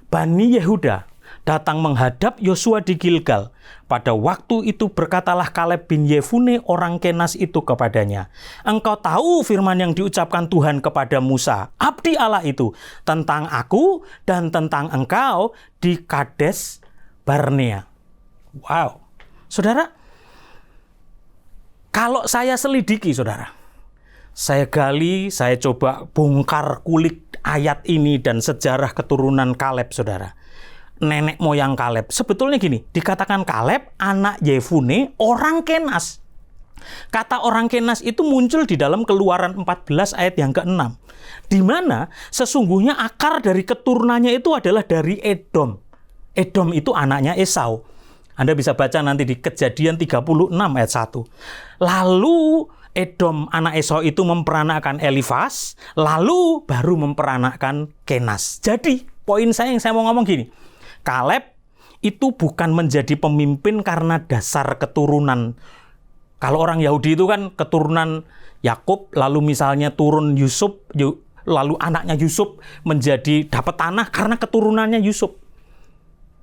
Bani Yehuda datang menghadap Yosua di Gilgal. Pada waktu itu berkatalah Kaleb bin Yefune orang Kenas itu kepadanya, engkau tahu firman yang diucapkan Tuhan kepada Musa, abdi Allah itu, tentang aku dan tentang engkau di Kades Barnea. Wow. Saudara, kalau saya selidiki, saudara, saya gali, saya coba bongkar kulik ayat ini dan sejarah keturunan Kaleb, saudara. Nenek moyang Kaleb. Sebetulnya gini, dikatakan Kaleb anak Yefune orang Kenas. Kata orang Kenas itu muncul di dalam Keluaran 14 ayat yang ke-6. Di mana sesungguhnya akar dari keturunannya itu adalah dari Edom. Edom itu anaknya Esau. Anda bisa baca nanti di Kejadian 36 ayat 1. Lalu Edom anak Esau itu memperanakkan Elifas, lalu baru memperanakkan Kenas. Jadi poin saya yang saya mau ngomong gini, Kaleb itu bukan menjadi pemimpin karena dasar keturunan. Kalau orang Yahudi itu kan keturunan Yakub, lalu misalnya turun Yusuf, lalu anaknya Yusuf menjadi dapat tanah karena keturunannya Yusuf.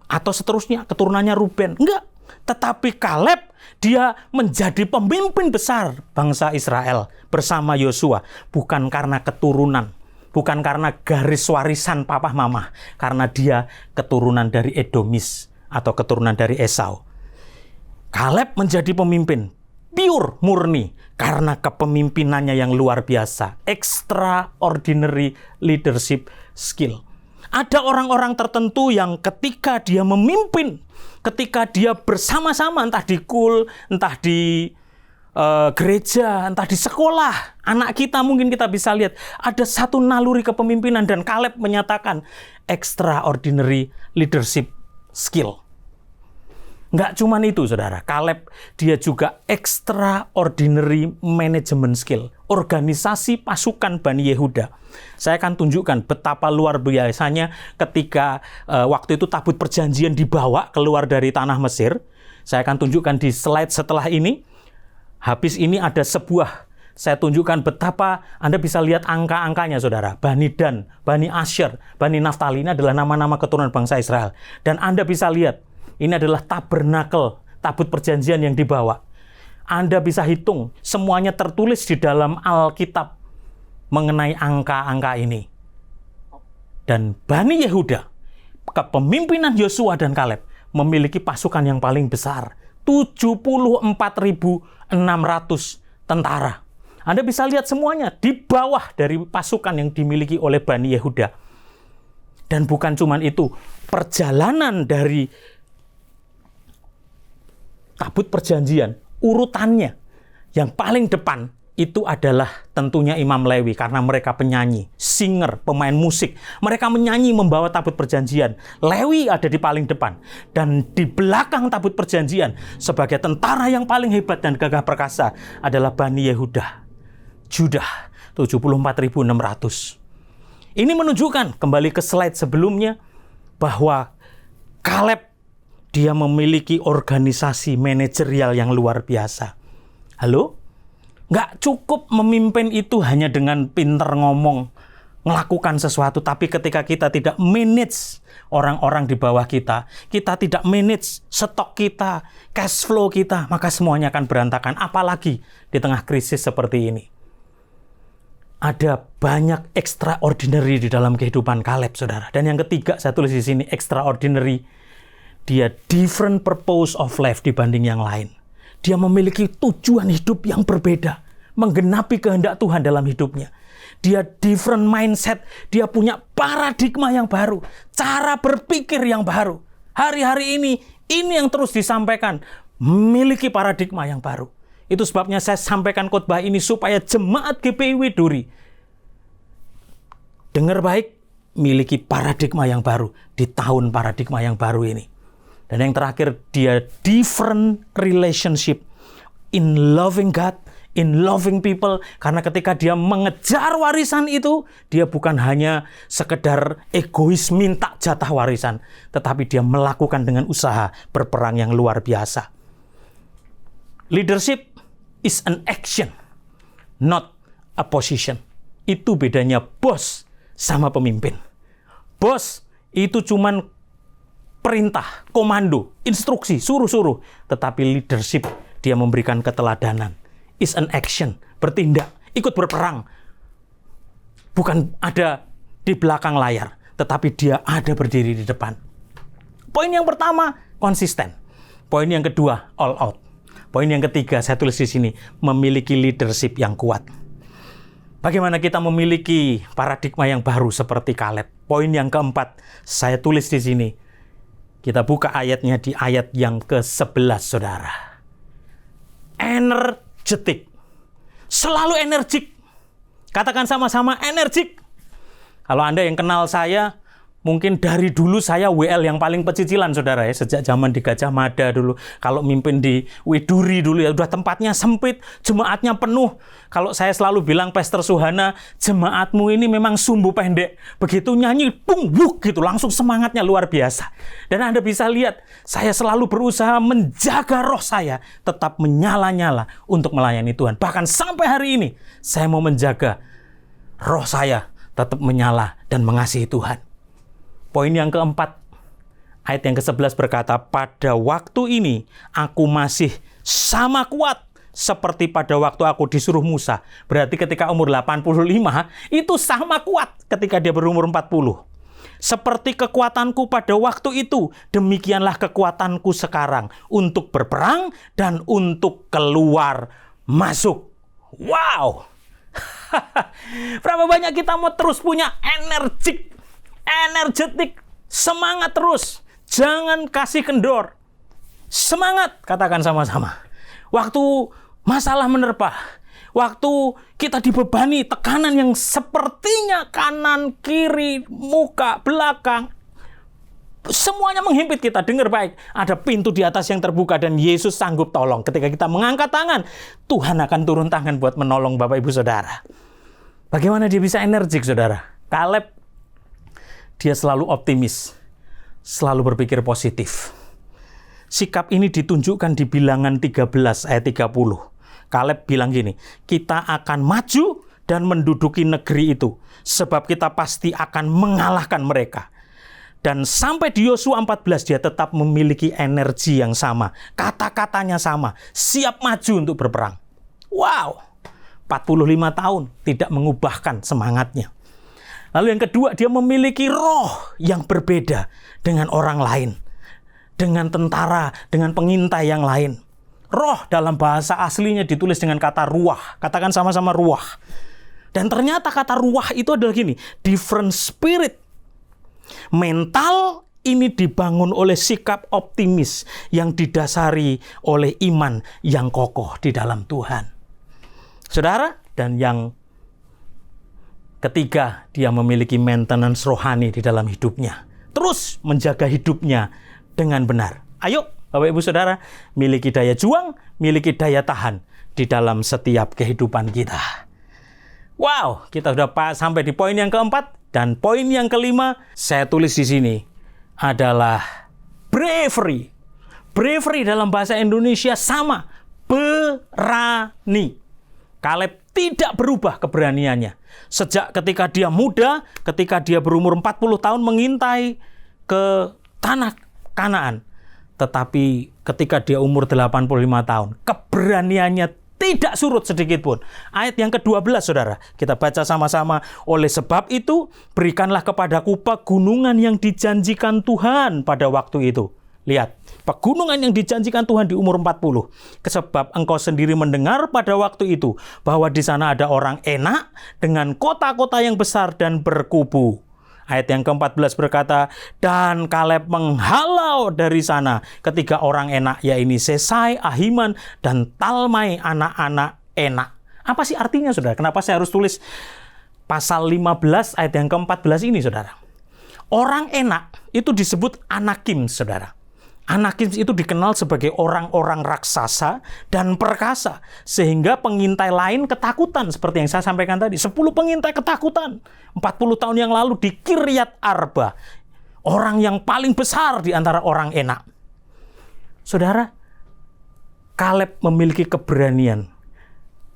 Atau seterusnya keturunannya Ruben. Enggak. Tetapi Kaleb dia menjadi pemimpin besar bangsa Israel bersama Yosua. Bukan karena keturunan. Bukan karena garis warisan papa mama. Karena dia keturunan dari Edomis atau keturunan dari Esau. Kaleb menjadi pemimpin. pure, murni, karena kepemimpinannya yang luar biasa. Extraordinary leadership skill. Ada orang-orang tertentu yang ketika dia memimpin, ketika dia bersama-sama, entah di kul, entah di gereja, entah di sekolah, anak kita mungkin kita bisa lihat, ada satu naluri kepemimpinan dan Kaleb menyatakan extraordinary leadership skill. Nggak cuman itu, saudara. Kaleb, dia juga extraordinary management skill. Organisasi pasukan Bani Yehuda. Saya akan tunjukkan betapa luar biasanya ketika waktu itu tabut perjanjian dibawa keluar dari tanah Mesir. Saya akan tunjukkan di slide setelah ini. Habis ini ada sebuah, saya tunjukkan betapa Anda bisa lihat angka-angkanya, saudara. Bani Dan, Bani Asher, Bani Naftali ini adalah nama-nama keturunan bangsa Israel. Dan Anda bisa lihat, ini adalah tabernakel, tabut perjanjian yang dibawa. Anda bisa hitung, semuanya tertulis di dalam Alkitab mengenai angka-angka ini. Dan Bani Yehuda, kepemimpinan Yosua dan Kaleb, memiliki pasukan yang paling besar. 74.600 tentara. Anda bisa lihat semuanya di bawah dari pasukan yang dimiliki oleh Bani Yehuda. Dan bukan cuma itu, perjalanan dari tabut perjanjian, urutannya yang paling depan itu adalah tentunya Imam Lewi, karena mereka penyanyi, singer, pemain musik. Mereka menyanyi membawa tabut perjanjian. Lewi ada di paling depan. Dan di belakang tabut perjanjian, sebagai tentara yang paling hebat dan gagah perkasa, adalah Bani Yehuda. Judah, 74.600. Ini menunjukkan, kembali ke slide sebelumnya, bahwa Kaleb, dia memiliki organisasi manajerial yang luar biasa. Halo? Nggak cukup memimpin itu hanya dengan pinter ngomong, melakukan sesuatu. Tapi ketika kita tidak manage orang-orang di bawah kita, kita tidak manage stok kita, cash flow kita, maka semuanya akan berantakan. Apalagi di tengah krisis seperti ini. Ada banyak extraordinary di dalam kehidupan Kaleb, saudara. Dan yang ketiga, saya tulis di sini, extraordinary. Dia different purpose of life dibanding yang lain. Dia memiliki tujuan hidup yang berbeda, menggenapi kehendak Tuhan dalam hidupnya. Dia different mindset, dia punya paradigma yang baru, cara berpikir yang baru. Hari-hari ini yang terus disampaikan, memiliki paradigma yang baru. Itu sebabnya saya sampaikan khotbah ini supaya jemaat GBI Duri dengar baik, miliki paradigma yang baru di tahun paradigma yang baru ini. Dan yang terakhir, dia different relationship in loving God, in loving people. Karena ketika dia mengejar warisan itu, dia bukan hanya sekedar egois minta jatah warisan, tetapi dia melakukan dengan usaha berperang yang luar biasa. Leadership is an action, not a position. Itu bedanya bos sama pemimpin. Bos itu cuman perintah, komando, instruksi, suruh-suruh. Tetapi leadership, dia memberikan keteladanan. Is an action, bertindak, ikut berperang. Bukan ada di belakang layar, tetapi dia ada berdiri di depan. Poin yang pertama, konsisten. Poin yang kedua, all out. Poin yang ketiga, saya tulis di sini, memiliki leadership yang kuat. Bagaimana kita memiliki paradigma yang baru seperti Kaleb? Poin yang keempat, saya tulis di sini. Kita buka ayatnya di ayat yang ke-11, saudara. Energetik. Selalu energik. Katakan sama-sama, energik. Kalau Anda yang kenal saya, mungkin dari dulu saya WL yang paling pecicilan, saudara ya. Sejak zaman di Gajah Mada dulu. Kalau mimpin di Widuri dulu ya, udah tempatnya sempit, jemaatnya penuh. Kalau saya selalu bilang, Pastor Suhana, jemaatmu ini memang sumbu pendek. Begitu nyanyi, bung, wuk, gitu. Langsung semangatnya luar biasa. Dan Anda bisa lihat, saya selalu berusaha menjaga roh saya tetap menyala-nyala untuk melayani Tuhan. Bahkan sampai hari ini, saya mau menjaga roh saya tetap menyala dan mengasihi Tuhan. Poin yang keempat, ayat yang ke-11 berkata, pada waktu ini aku masih sama kuat seperti pada waktu aku disuruh Musa. Berarti ketika umur 85, itu sama kuat ketika dia berumur 40. Seperti kekuatanku pada waktu itu, demikianlah kekuatanku sekarang untuk berperang dan untuk keluar masuk. Wow! Berapa banyak kita mau terus punya energetik, semangat terus. Jangan kasih kendor. Semangat, katakan sama-sama. Waktu masalah menerpa, waktu kita dibebani tekanan yang sepertinya kanan, kiri, muka, belakang, semuanya menghimpit kita. Dengar baik, ada pintu di atas yang terbuka dan Yesus sanggup tolong. Ketika kita mengangkat tangan, Tuhan akan turun tangan buat menolong Bapak Ibu Saudara. Bagaimana dia bisa energik, Saudara? Kaleb, dia selalu optimis, selalu berpikir positif. Sikap ini ditunjukkan di Bilangan 13 ayat 30. Kaleb bilang gini, kita akan maju dan menduduki negeri itu, sebab kita pasti akan mengalahkan mereka. Dan sampai di Yosua 14 dia tetap memiliki energi yang sama. Kata-katanya sama, siap maju untuk berperang. Wow, 45 tahun tidak mengubahkan semangatnya. Lalu yang kedua, dia memiliki roh yang berbeda dengan orang lain. Dengan tentara, dengan pengintai yang lain. Roh dalam bahasa aslinya ditulis dengan kata ruah. Katakan sama-sama ruah. Dan ternyata kata ruah itu adalah gini, different spirit. Mental ini dibangun oleh sikap optimis yang didasari oleh iman yang kokoh di dalam Tuhan. Saudara, dan yang ketiga, dia memiliki maintenance rohani di dalam hidupnya. Terus menjaga hidupnya dengan benar. Ayo, Bapak Ibu Saudara, miliki daya juang, miliki daya tahan di dalam setiap kehidupan kita. Wow, kita sudah sampai di poin yang keempat. Dan poin yang kelima, saya tulis di sini, adalah bravery. Bravery dalam bahasa Indonesia sama, berani. Kaleb tidak berubah keberaniannya. Sejak ketika dia muda, ketika dia berumur 40 tahun mengintai ke tanah Kanaan. Tetapi ketika dia umur 85 tahun, keberaniannya tidak surut sedikit pun. Ayat yang ke-12, Saudara. Kita baca sama-sama. Oleh sebab itu, berikanlah kepadaku pegunungan yang dijanjikan Tuhan pada waktu itu. Lihat, pegunungan yang dijanjikan Tuhan di umur 40. Sebab engkau sendiri mendengar pada waktu itu bahwa di sana ada orang Enak dengan kota-kota yang besar dan berkubu. Ayat yang ke-14 berkata, dan Kaleb menghalau dari sana ketiga orang Enak, yaitu Sesai, Ahiman, dan Talmai, anak-anak Enak. Apa sih artinya, Saudara? Kenapa saya harus tulis pasal 15 ayat yang ke-14 ini, Saudara? Orang Enak itu disebut Anakim, Saudara. Anakim itu dikenal sebagai orang-orang raksasa dan perkasa. Sehingga pengintai lain ketakutan. Seperti yang saya sampaikan tadi. 10 pengintai ketakutan. 40 tahun yang lalu di Kiryat Arba. Orang yang paling besar di antara orang Enak. Saudara, Kaleb memiliki keberanian.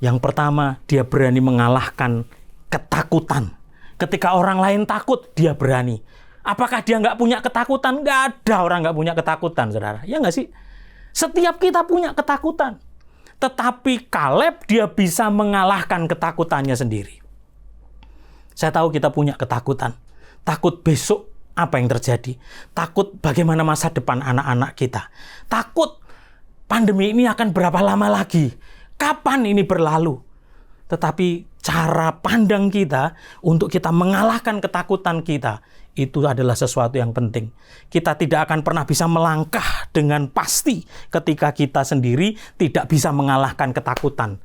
Yang pertama, dia berani mengalahkan ketakutan. Ketika orang lain takut, dia berani. Apakah dia nggak punya ketakutan? Nggak ada orang nggak punya ketakutan, Saudara. Ya nggak sih? Setiap kita punya ketakutan. Tetapi Kaleb dia bisa mengalahkan ketakutannya sendiri. Saya tahu kita punya ketakutan. Takut besok apa yang terjadi. Takut bagaimana masa depan anak-anak kita. Takut pandemi ini akan berapa lama lagi. Kapan ini berlalu? Tetapi cara pandang kita untuk kita mengalahkan ketakutan kita, itu adalah sesuatu yang penting. Kita tidak akan pernah bisa melangkah dengan pasti ketika kita sendiri tidak bisa mengalahkan ketakutan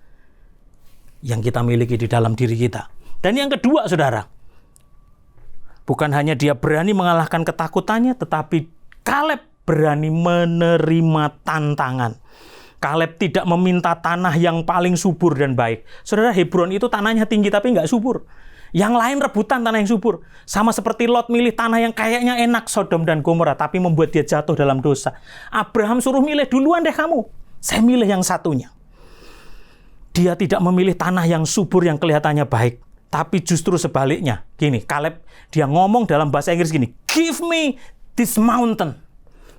yang kita miliki di dalam diri kita. Dan yang kedua, Saudara, bukan hanya dia berani mengalahkan ketakutannya, tetapi Kaleb berani menerima tantangan. Kaleb tidak meminta tanah yang paling subur dan baik. Saudara, Hebron itu tanahnya tinggi tapi nggak subur. Yang lain rebutan tanah yang subur. Sama seperti Lot milih tanah yang kayaknya enak, Sodom dan Gomora, tapi membuat dia jatuh dalam dosa. Abraham suruh milih duluan deh kamu. Saya milih yang satunya. Dia tidak memilih tanah yang subur yang kelihatannya baik. Tapi justru sebaliknya. Gini, Kaleb dia ngomong dalam bahasa Inggris gini. Give me this mountain.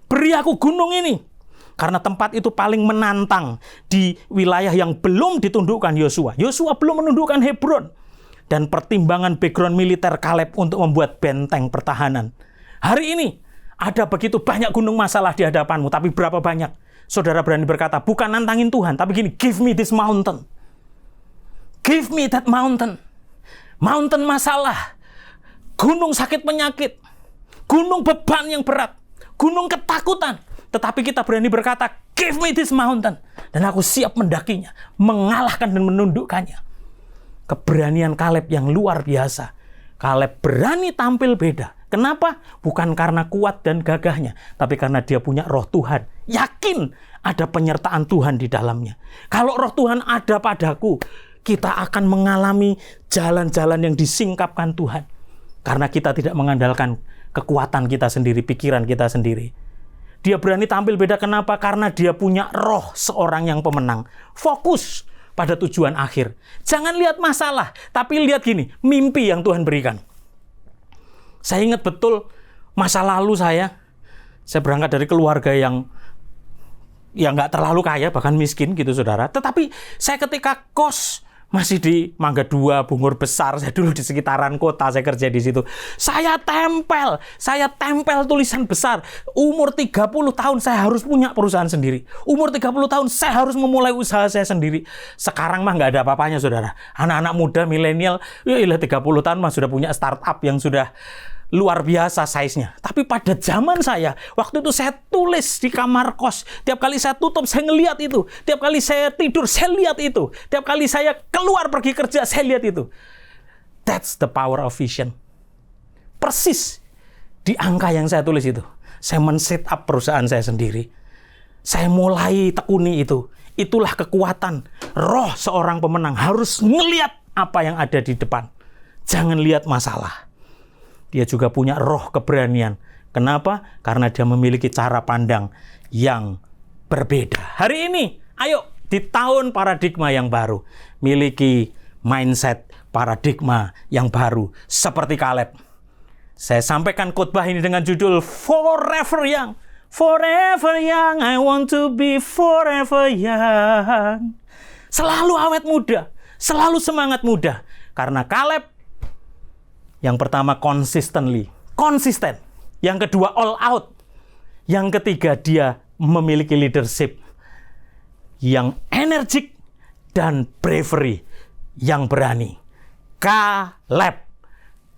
Beri aku gunung ini. Karena tempat itu paling menantang di wilayah yang belum ditundukkan Yosua. Yosua belum menundukkan Hebron. dan pertimbangan background militer Kaleb untuk membuat benteng pertahanan. Hari ini ada begitu banyak gunung masalah di hadapanmu, tapi berapa banyak saudara berani berkata, bukan nantangin Tuhan, tapi gini, give me this mountain. Give me that mountain. Mountain masalah, gunung sakit penyakit, gunung beban yang berat, gunung ketakutan. Tetapi kita berani berkata, give me this mountain. Dan aku siap mendakinya, mengalahkan dan menundukkannya. Keberanian Kaleb yang luar biasa. Kaleb berani tampil beda. Kenapa? Bukan karena kuat dan gagahnya, tapi karena dia punya roh Tuhan. Yakin ada penyertaan Tuhan di dalamnya. Kalau roh Tuhan ada padaku, kita akan mengalami jalan-jalan yang disingkapkan Tuhan. Karena kita tidak mengandalkan kekuatan kita sendiri, pikiran kita sendiri. Dia berani tampil beda, kenapa? Karena dia punya roh seorang yang pemenang. Fokus pada tujuan akhir. Jangan lihat masalah, tapi lihat gini, mimpi yang Tuhan berikan. Saya ingat betul masa lalu saya berangkat dari keluarga yang nggak terlalu kaya, bahkan miskin gitu saudara. Tetapi saya ketika kos masih di Mangga 2, Bungur Besar, saya dulu di sekitaran kota, saya kerja di situ. Saya tempel tulisan besar, umur 30 tahun saya harus punya perusahaan sendiri. Umur 30 tahun saya harus memulai usaha saya sendiri. Sekarang mah nggak ada apa-apanya saudara. Anak-anak muda, milenial, ya 30 tahun mah sudah punya startup yang sudah luar biasa size-nya. Tapi pada zaman saya, waktu itu saya tulis di kamar kos. Tiap kali saya tutup, saya ngeliat itu. Tiap kali saya tidur, saya lihat itu. Tiap kali saya keluar pergi kerja, saya lihat itu. That's the power of vision. Persis di angka yang saya tulis itu. Saya men-set up perusahaan saya sendiri. Saya mulai tekuni itu. Itulah kekuatan roh seorang pemenang. Harus ngeliat apa yang ada di depan. Jangan lihat masalah. Dia juga punya roh keberanian. Kenapa? Karena dia memiliki cara pandang yang berbeda. Hari ini, ayo di tahun paradigma yang baru, miliki mindset paradigma yang baru seperti Kaleb. Saya sampaikan khotbah ini dengan judul Forever Young. Forever young, I want to be forever young. Selalu awet muda, selalu semangat muda. Karena Kaleb yang pertama konsisten. Yang kedua all out. Yang ketiga dia memiliki leadership yang energik dan bravery yang berani. Kaleb.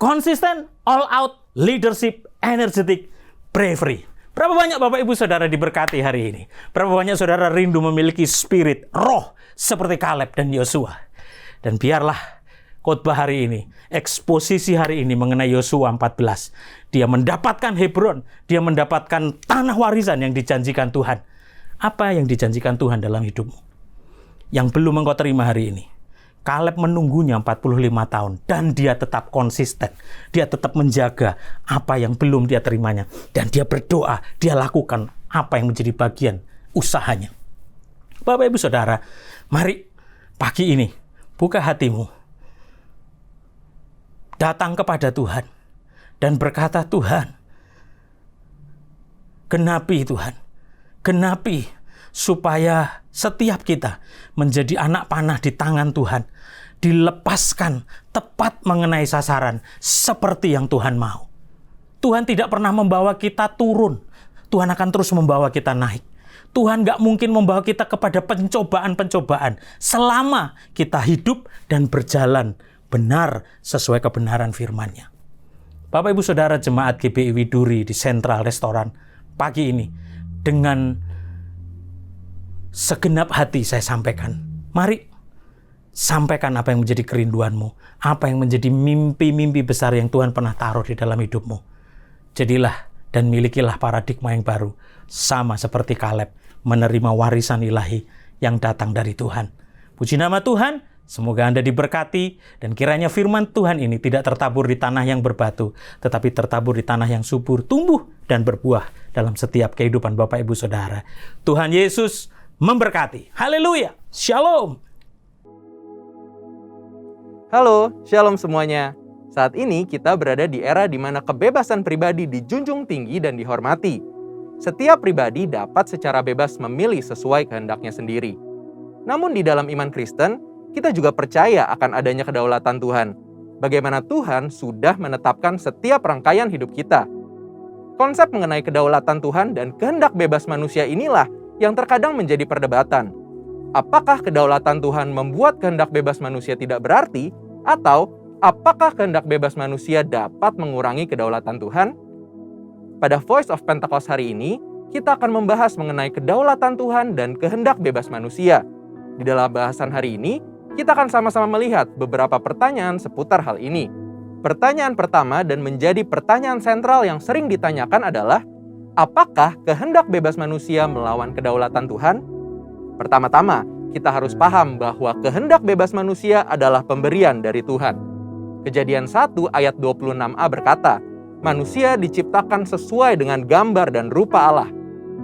Konsisten, all out, leadership, energetic, bravery. Berapa banyak Bapak Ibu Saudara diberkati hari ini? Berapa banyak saudara rindu memiliki spirit, roh seperti Kaleb dan Yosua? Dan biarlah khotbah hari ini, eksposisi hari ini mengenai Yosua 14. Dia mendapatkan Hebron, dia mendapatkan tanah warisan yang dijanjikan Tuhan. Apa yang dijanjikan Tuhan dalam hidupmu? Yang belum engkau terima hari ini. Kaleb menunggunya 45 tahun dan dia tetap konsisten. Dia tetap menjaga apa yang belum dia terimanya. Dan dia berdoa, dia lakukan apa yang menjadi bagian usahanya. Bapak Ibu Saudara, mari pagi ini buka hatimu. Datang kepada Tuhan dan berkata, Tuhan, genapi Tuhan, genapi supaya setiap kita menjadi anak panah di tangan Tuhan, dilepaskan tepat mengenai sasaran seperti yang Tuhan mau. Tuhan tidak pernah membawa kita turun, Tuhan akan terus membawa kita naik. Tuhan gak mungkin membawa kita kepada pencobaan-pencobaan selama kita hidup dan berjalan benar sesuai kebenaran firman-Nya. Bapak Ibu Saudara jemaat GBI Widuri di Sentral Restoran, pagi ini dengan segenap hati saya sampaikan, mari sampaikan apa yang menjadi kerinduanmu, apa yang menjadi mimpi-mimpi besar yang Tuhan pernah taruh di dalam hidupmu. Jadilah dan milikilah paradigma yang baru, sama seperti Kaleb menerima warisan ilahi yang datang dari Tuhan. Puji nama Tuhan. Semoga Anda diberkati dan kiranya firman Tuhan ini tidak tertabur di tanah yang berbatu, tetapi tertabur di tanah yang subur, tumbuh dan berbuah dalam setiap kehidupan Bapak Ibu Saudara. Tuhan Yesus memberkati. Haleluya. Shalom. Halo, shalom semuanya. Saat ini kita berada di era di mana kebebasan pribadi dijunjung tinggi dan dihormati. Setiap pribadi dapat secara bebas memilih sesuai kehendaknya sendiri. Namun di dalam iman Kristen, kita juga percaya akan adanya kedaulatan Tuhan. bagaimana Tuhan sudah menetapkan setiap rangkaian hidup kita. Konsep mengenai kedaulatan Tuhan dan kehendak bebas manusia inilah yang terkadang menjadi perdebatan. Apakah kedaulatan Tuhan membuat kehendak bebas manusia tidak berarti? Atau apakah kehendak bebas manusia dapat mengurangi kedaulatan Tuhan? Pada Voice of Pentecost hari ini, kita akan membahas mengenai kedaulatan Tuhan dan kehendak bebas manusia. Di dalam bahasan hari ini, kita akan sama-sama melihat beberapa pertanyaan seputar hal ini. Pertanyaan pertama dan menjadi pertanyaan sentral yang sering ditanyakan adalah, apakah kehendak bebas manusia melawan kedaulatan Tuhan? Pertama-tama, kita harus paham bahwa kehendak bebas manusia adalah pemberian dari Tuhan. Kejadian 1 ayat 26a berkata, manusia diciptakan sesuai dengan gambar dan rupa Allah.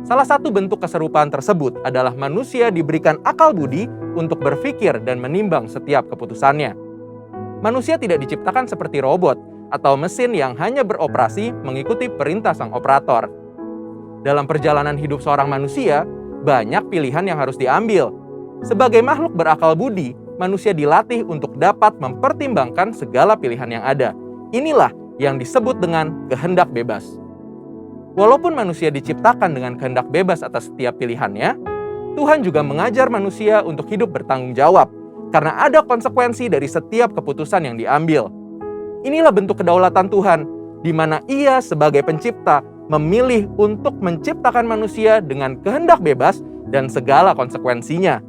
Salah satu bentuk keserupaan tersebut adalah manusia diberikan akal budi untuk berpikir dan menimbang setiap keputusannya. Manusia tidak diciptakan seperti robot atau mesin yang hanya beroperasi mengikuti perintah sang operator. Dalam perjalanan hidup seorang manusia, banyak pilihan yang harus diambil. Sebagai makhluk berakal budi, manusia dilatih untuk dapat mempertimbangkan segala pilihan yang ada. Inilah yang disebut dengan kehendak bebas. Walaupun manusia diciptakan dengan kehendak bebas atas setiap pilihannya, Tuhan juga mengajar manusia untuk hidup bertanggung jawab, karena ada konsekuensi dari setiap keputusan yang diambil. Inilah bentuk kedaulatan Tuhan, di mana Ia sebagai pencipta memilih untuk menciptakan manusia dengan kehendak bebas dan segala konsekuensinya.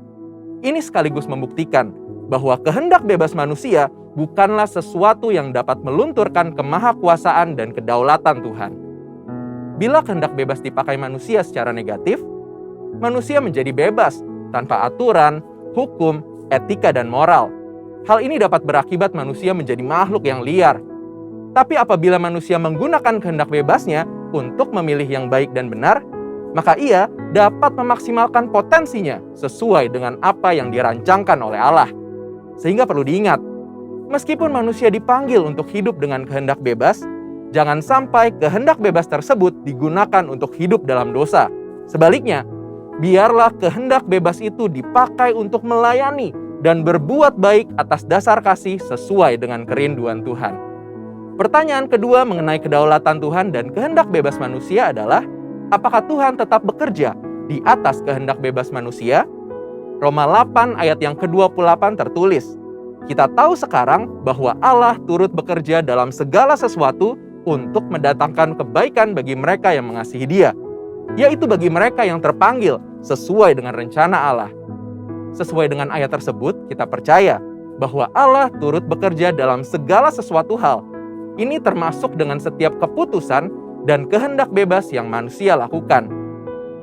Ini sekaligus membuktikan bahwa kehendak bebas manusia bukanlah sesuatu yang dapat melunturkan kemahakuasaan dan kedaulatan Tuhan. Bila kehendak bebas dipakai manusia secara negatif, manusia menjadi bebas tanpa aturan, hukum, etika, dan moral. Hal ini dapat berakibat manusia menjadi makhluk yang liar. Tapi apabila manusia menggunakan kehendak bebasnya untuk memilih yang baik dan benar, maka ia dapat memaksimalkan potensinya sesuai dengan apa yang dirancangkan oleh Allah. Sehingga perlu diingat, meskipun manusia dipanggil untuk hidup dengan kehendak bebas, jangan sampai kehendak bebas tersebut digunakan untuk hidup dalam dosa. Sebaliknya, biarlah kehendak bebas itu dipakai untuk melayani dan berbuat baik atas dasar kasih sesuai dengan kerinduan Tuhan. Pertanyaan kedua mengenai kedaulatan Tuhan dan kehendak bebas manusia adalah, apakah Tuhan tetap bekerja di atas kehendak bebas manusia? Roma 8 ayat yang ke-28 tertulis, kita tahu sekarang bahwa Allah turut bekerja dalam segala sesuatu untuk mendatangkan kebaikan bagi mereka yang mengasihi Dia, yaitu bagi mereka yang terpanggil sesuai dengan rencana Allah. Sesuai dengan ayat tersebut, kita percaya bahwa Allah turut bekerja dalam segala sesuatu hal. Ini termasuk dengan setiap keputusan dan kehendak bebas yang manusia lakukan.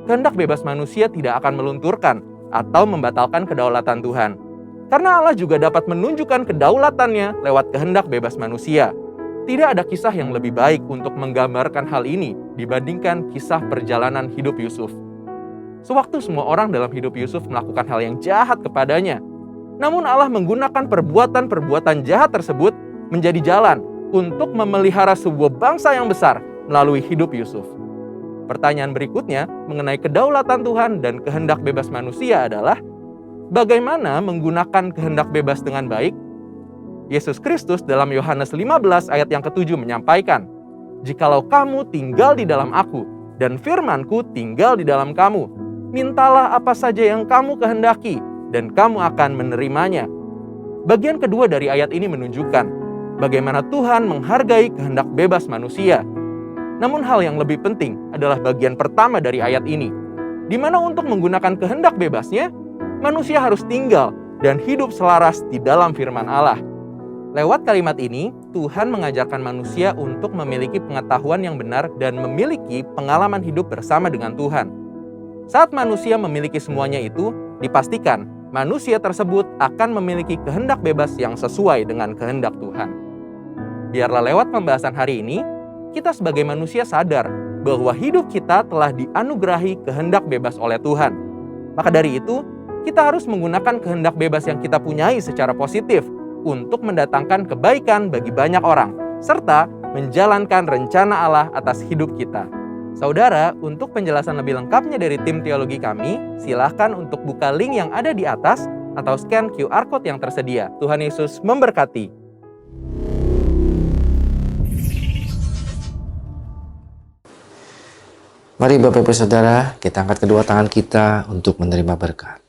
Kehendak bebas manusia tidak akan melunturkan atau membatalkan kedaulatan Tuhan, karena Allah juga dapat menunjukkan kedaulatannya lewat kehendak bebas manusia. Tidak ada kisah yang lebih baik untuk menggambarkan hal ini dibandingkan kisah perjalanan hidup Yusuf. Sewaktu semua orang dalam hidup Yusuf melakukan hal yang jahat kepadanya, namun Allah menggunakan perbuatan-perbuatan jahat tersebut menjadi jalan untuk memelihara sebuah bangsa yang besar melalui hidup Yusuf. Pertanyaan berikutnya mengenai kedaulatan Tuhan dan kehendak bebas manusia adalah, bagaimana menggunakan kehendak bebas dengan baik? Yesus Kristus dalam Yohanes 15 ayat yang ke-7 menyampaikan, jikalau kamu tinggal di dalam aku dan firman-Ku tinggal di dalam kamu, mintalah apa saja yang kamu kehendaki dan kamu akan menerimanya. Bagian kedua dari ayat ini menunjukkan bagaimana Tuhan menghargai kehendak bebas manusia. Namun hal yang lebih penting adalah bagian pertama dari ayat ini, di mana untuk menggunakan kehendak bebasnya, manusia harus tinggal dan hidup selaras di dalam firman Allah. Lewat kalimat ini, Tuhan mengajarkan manusia untuk memiliki pengetahuan yang benar dan memiliki pengalaman hidup bersama dengan Tuhan. Saat manusia memiliki semuanya itu, dipastikan manusia tersebut akan memiliki kehendak bebas yang sesuai dengan kehendak Tuhan. Biarlah lewat pembahasan hari ini, kita sebagai manusia sadar bahwa hidup kita telah dianugerahi kehendak bebas oleh Tuhan. Maka dari itu, kita harus menggunakan kehendak bebas yang kita punyai secara positif untuk mendatangkan kebaikan bagi banyak orang, serta menjalankan rencana Allah atas hidup kita. Saudara, untuk penjelasan lebih lengkapnya dari tim teologi kami, silahkan untuk buka link yang ada di atas atau scan QR Code yang tersedia. Tuhan Yesus memberkati. Mari Bapak Ibu Saudara, kita angkat kedua tangan kita untuk menerima berkat.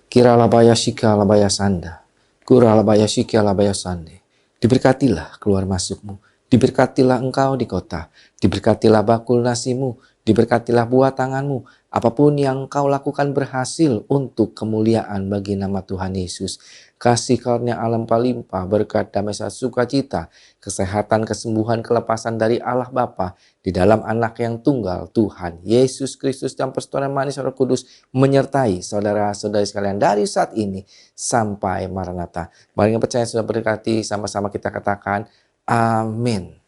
Kira labaya shika labaya sanda, kura labaya shika labaya sande. Diberkatilah keluar masukmu, diberkatilah engkau di kota, diberkatilah bakul nasimu, diberkatilah buah tanganmu. Apapun yang kau lakukan berhasil untuk kemuliaan bagi nama Tuhan Yesus. Kasih karunia alam palimpah, berkat damai sukacita, kesehatan, kesembuhan, kelepasan dari Allah Bapa di dalam Anak yang tunggal Tuhan Yesus Kristus dan persekutuan manis Roh Kudus menyertai saudara-saudari sekalian dari saat ini sampai Maranatha. Mari yang percaya sudah berkati, sama-sama kita katakan amin.